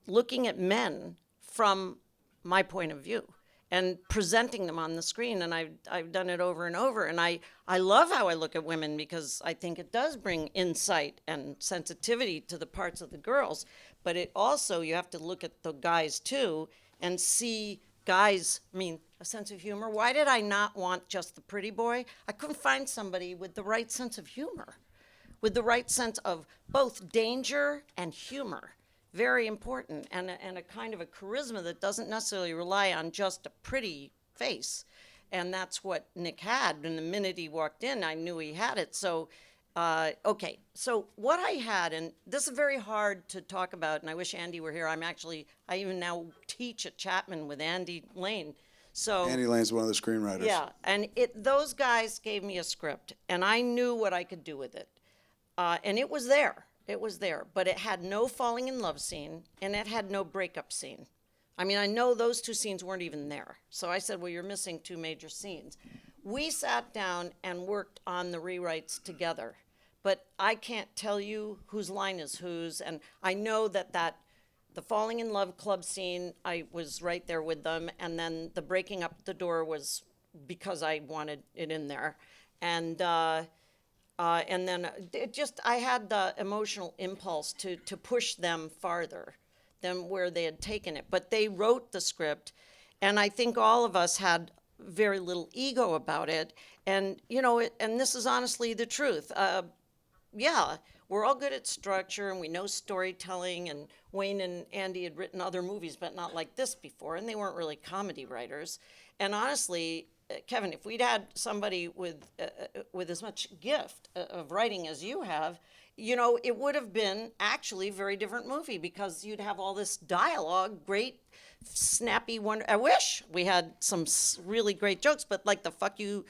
Looking at men from my point of view and presenting them on the screen. And I've done it over and over. And I love how I look at women because I think it does bring insight and sensitivity to the parts of the girls. But it also, you have to look at the guys too and see guys, a sense of humor. Why did I not want just the pretty boy? I couldn't find somebody with the right sense of humor, with the right sense of both danger and humor. Very important, and a kind of a charisma that doesn't necessarily rely on just a pretty face. And that's what Nick had. And the minute he walked in, I knew he had it. So, so what I had, and this is very hard to talk about, and I wish Andy were here. I even now teach at Chapman with Andy Lane. So
Andy Lane's one of the screenwriters.
yeah, and those guys gave me a script, and I knew what I could do with it. And it was there. It was there. But it had no falling in love scene, and it had no breakup scene. I know those two scenes weren't even there. So I said, well, you're missing two major scenes. We sat down and worked on the rewrites together. But I can't tell you whose line is whose. And I know that the falling in love club scene, I was right there with them. And then the breaking up the door was because I wanted it in there. And And then I had the emotional impulse to push them farther than where they had taken it. But they wrote the script, and I think all of us had very little ego about it. And, and this is honestly the truth. Yeah, we're all good at structure and we know storytelling, and Wayne and Andy had written other movies, but not like this before, and they weren't really comedy writers. And honestly, Kevin, if we'd had somebody with as much gift of writing as you have, it would have been actually a very different movie, because you'd have all this dialogue, great, snappy one. I wish we had some really great jokes, but like the fuck you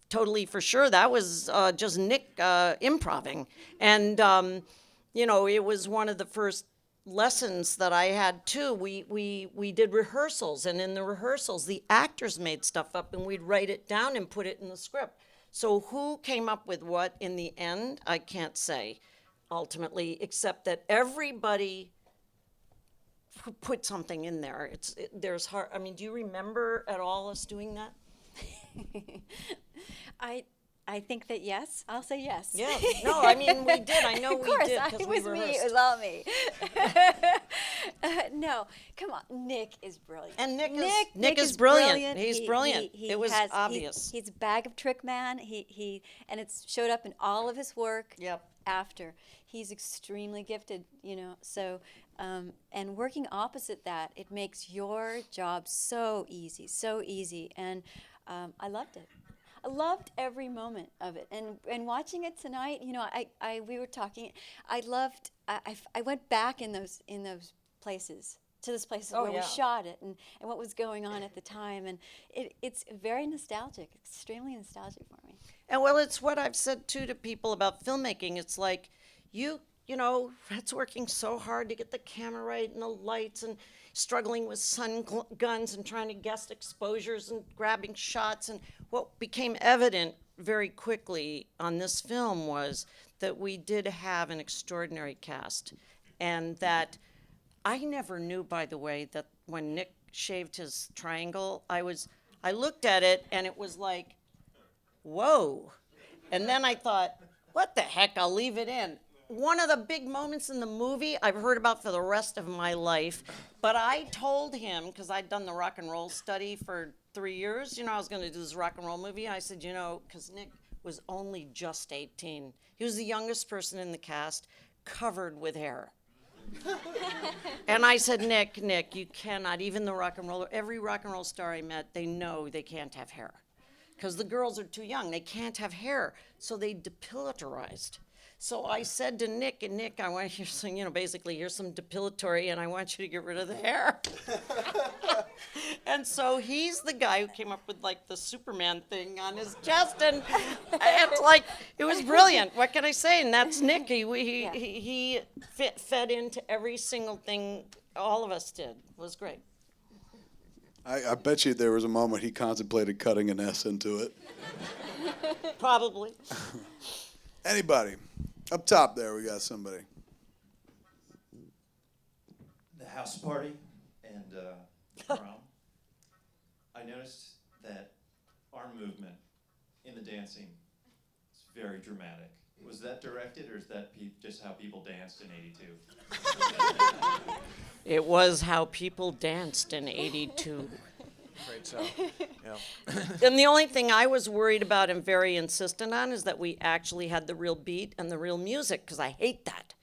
totally for sure, that was just Nick improving. And, it was one of the first lessons that I had too. We did rehearsals, and in the rehearsals, the actors made stuff up and we'd write it down and put it in the script. So who came up with what in the end, I can't say ultimately, except that everybody put something in there. There's hard, do you remember at all us doing that?
I think that yes. I'll say yes.
Yeah. No, we did. I know
of
we
course,
did
it
because
was
we
me.
rehearsed.
It was all me. No, come on. Nick is brilliant.
And Nick is brilliant. He's brilliant. It was
has,
obvious.
He's a bag of trick man. And it's showed up in all of his work.
Yep.
After. He's extremely gifted, So, and working opposite that, it makes your job so easy. And I loved it. I loved every moment of it, and watching it tonight, we were talking. I went back in those places, to those places where we shot it, and what was going on at the time, and it's very nostalgic, extremely nostalgic for me.
And well, it's what I've said too to people about filmmaking. It's like Fred's working so hard to get the camera right and the lights, and struggling with sun guns and trying to guess exposures and grabbing shots. And what became evident very quickly on this film was that we did have an extraordinary cast. And that I never knew, by the way, that when Nick shaved his triangle, I looked at it and it was like, whoa. And then I thought, what the heck, I'll leave it in. One of the big moments in the movie I've heard about for the rest of my life, but I told him, because I'd done the rock and roll study for 3 years, I was going to do this rock and roll movie. I said, because Nick was only just 18. He was the youngest person in the cast, covered with hair. And I said, Nick, you cannot, even the rock and roller, every rock and roll star I met, they know they can't have hair. Because the girls are too young, they can't have hair. So they depilatorized. So I said to Nick, I want you to, basically, here's some depilatory, and I want you to get rid of the hair. And so he's the guy who came up with, like, the Superman thing on his chest, and it's like, it was brilliant. What can I say? And that's Nick. He fed into every single thing all of us did. It was great.
I bet you there was a moment he contemplated cutting an S into it.
Probably.
Anybody? Up top there, we got somebody.
The house party and prom. I noticed that arm movement in the dancing is very dramatic. Was that directed, or is that just how people danced in '82?
It was how people danced in '82.
Great so. Yeah.
And the only thing I was worried about and very insistent on is that we actually had the real beat and the real music, because I hate that.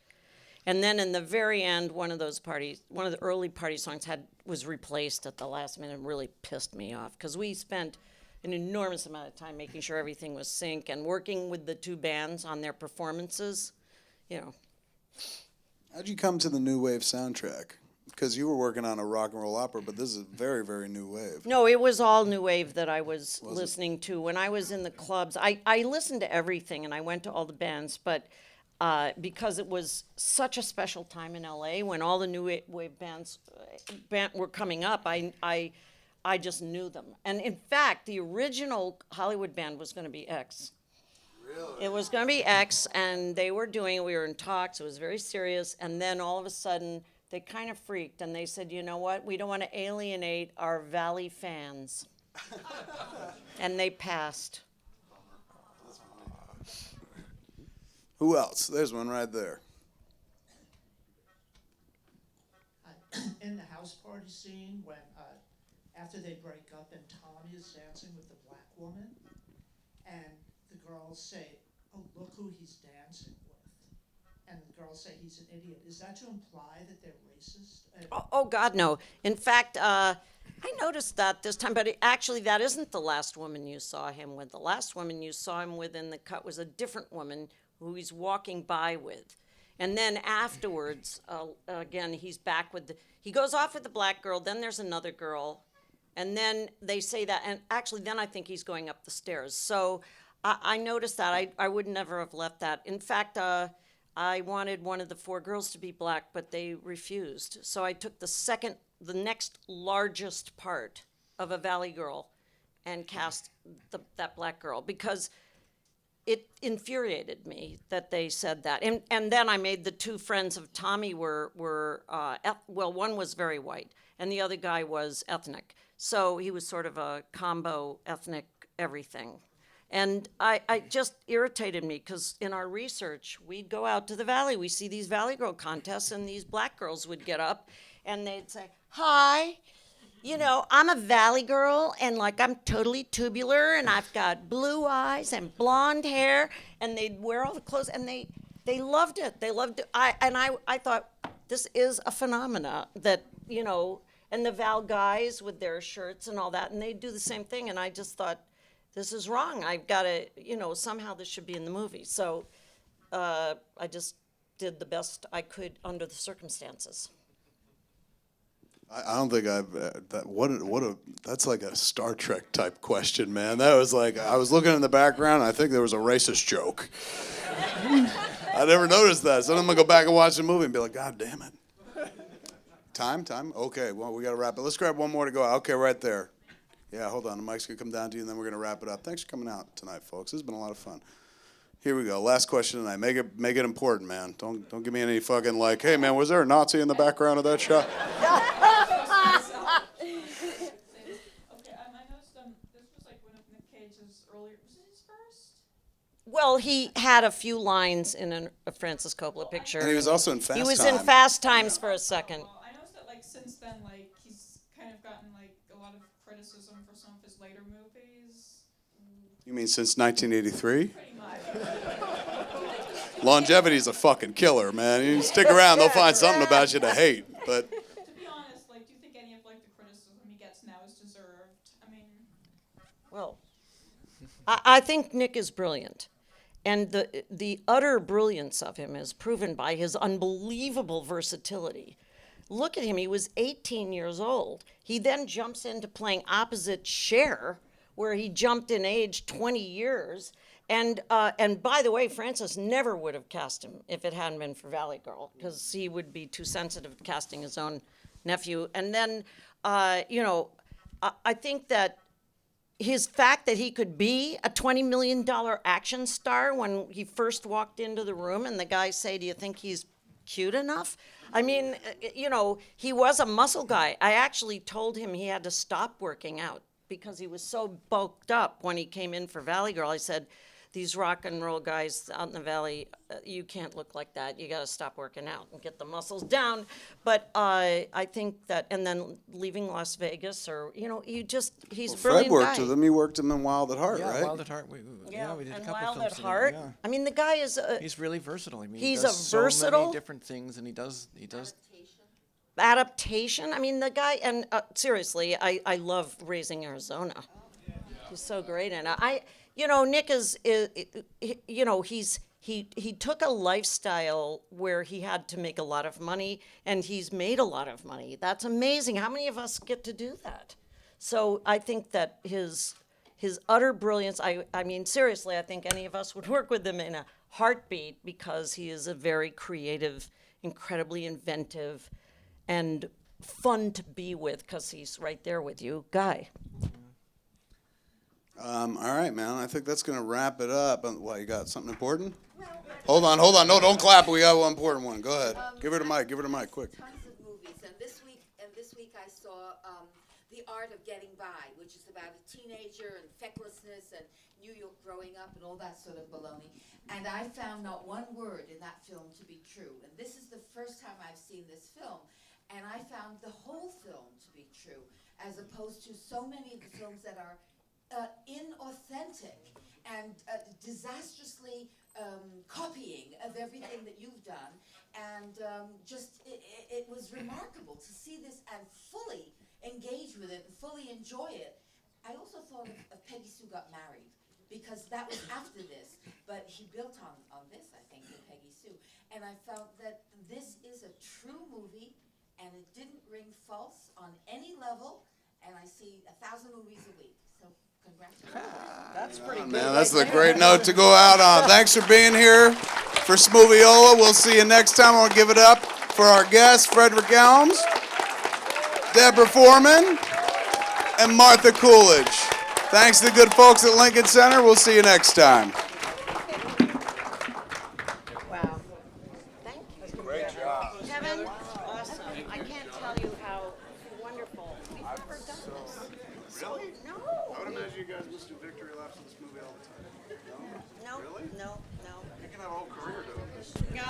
And then in the very end, one of the early party songs was replaced at the last minute, and really pissed me off, because we spent an enormous amount of time making sure everything was sync and working with the two bands on their performances.
How'd you come to the New Wave soundtrack? Because you were working on a rock and roll opera, but this is very, very new wave.
No, it was all new wave that I was listening to. When I was in the clubs, I listened to everything, and I went to all the bands, but because it was such a special time in LA when all the new wave bands were coming up, I just knew them. And in fact, the original Hollywood band was going to be X. Really? It was going to be X, and they were doing it. We were in talks. It was very serious. And then all of a sudden, they kind of freaked, and they said, you know what? We don't want to alienate our Valley fans. And they passed.
Who else? There's one right there.
In the house party scene, when after they break up and Tommy is dancing with the black woman, and the girls say, "Oh, look who he's dancing with," and the girls say he's an idiot. Is that to imply that they're racist?
Oh, God, no. In fact, I noticed that this time, but actually, that isn't the last woman you saw him with. The last woman you saw him with in the cut was a different woman who he's walking by with. And then afterwards, again, he's back with he goes off with the black girl, then there's another girl, and then they say that, and actually, then I think he's going up the stairs. So I noticed that. I would never have left that. In fact, I wanted one of the 4 girls to be black, but they refused. So I took the next largest part of a Valley girl and cast that black girl, because it infuriated me that they said that. And then I made the 2 friends of Tommy were one was very white, and the other guy was ethnic. So he was sort of a combo ethnic everything. And I just irritated me, because in our research, we'd go out to the Valley. We see these Valley Girl contests, and these black girls would get up, and they'd say, "Hi, you know, I'm a Valley girl, and like I'm totally tubular, and I've got blue eyes and blonde hair," and they'd wear all the clothes, and they loved it. They loved it. I thought, this is a phenomena that, you know, and the Val guys with their shirts and all that, and they do the same thing, and I just thought, this is wrong. I've got to, you know, somehow this should be in the movie. So I just did the best I could under the circumstances.
I don't think I've that's like a Star Trek type question, man. That was like, I was looking in the background, and I think there was a racist joke. I never noticed that. So I'm gonna go back and watch the movie and be like, God damn it. Time? Okay, well, we gotta wrap it. Let's grab one more to go. Okay, right there. Yeah, hold on. The mic's gonna come down to you, and then we're gonna wrap it up. Thanks for coming out tonight, folks. This has been a lot of fun. Here we go. Last question tonight. Make it important, man. Don't give me any fucking like, hey man, was there a Nazi in the background of that shot?
Okay, I noticed this was like one of Nick Cage's earlier. Was it his first?
Well, he had a few lines in a Francis Coppola picture.
And he was also in Fast
He was
Time.
in Fast Times for a second.
Well, I noticed that like since then, like he's kind of gotten like a lot of criticism for some of his later movies.
You mean since 1983?
Pretty much.
Longevity's a fucking killer, man. You stick around, they'll find something about you to hate. But
To be honest, like, do you think any of like the criticism he gets now is deserved? I mean,
Well, I think Nick is brilliant. And the utter brilliance of him is proven by his unbelievable versatility. Look at him. He was 18 years old. He then jumps into playing opposite Cher, where he jumped in age 20 years. And by the way, Francis never would have cast him if it hadn't been for Valley Girl, because he would be too sensitive to casting his own nephew. And then, you know, I think that his fact that he could be a $20 million action star when he first walked into the room and the guys say, do you think he's cute enough? I mean, you know, he was a muscle guy. I actually told him he had to stop working out because he was so bulked up when he came in for Valley Girl. I said, these rock and roll guys out in the Valley, you can't look like that. You got to stop working out and get the muscles down. But I think that, and then leaving Las Vegas, or, you know, he's a brilliant
Fred worked
guy.
with him. He worked him in Wild at Heart,
Yeah,
right?
Wild at Heart. We did a
and
couple
Wild
films
at
together,
Heart.
yeah.
I mean, the guy is
He's really versatile. I mean,
He's
he does
a
so
versatile-
many different things, and he does.
adaptation. I mean, the guy, and seriously, I love Raising Arizona. He's so great in it. You know, Nick is you know, he took a lifestyle where he had to make a lot of money, and he's made a lot of money. That's amazing. How many of us get to do that? So I think that his utter brilliance, I mean, seriously, I think any of us would work with him in a heartbeat, because he is a very creative, incredibly inventive, and fun to be with, because he's right there with you guy.
All right, man. I think that's going to wrap it up. What, you got something important? Hold on. No, don't clap. We got one important one. Go ahead. Give her the mic, quick.
Tons of movies, and this week I saw The Art of Getting By, which is about a teenager and fecklessness and New York growing up and all that sort of baloney. And I found not one word in that film to be true. And this is the first time I've seen this film, and I found the whole film to be true, as opposed to so many of the films that are inauthentic and disastrously copying of everything that you've done. And it was remarkable to see this and fully engage with it and fully enjoy it. I also thought of Peggy Sue Got Married, because that was after this, but he built on this, I think, with Peggy Sue. And I felt that this is a true movie, and it didn't ring false on any level, and I see 1,000 movies a week. So congratulations.
That's pretty good.
Man, that's a great note to go out on. Thanks for being here for SMoviola. We'll see you next time. I want to give it up for our guests, Frederick Elmes, Deborah Foreman, and Martha Coolidge. Thanks to the good folks at Lincoln Center. We'll see you next time.
Wow. Thank you.
Great job.
Kevin, awesome. I can't tell you how wonderful. We've never done this.
Really?
No.
I would imagine you guys must do victory laps in this movie all the time. No?
No.
Really?
No.
You can have a whole career doing this.
No.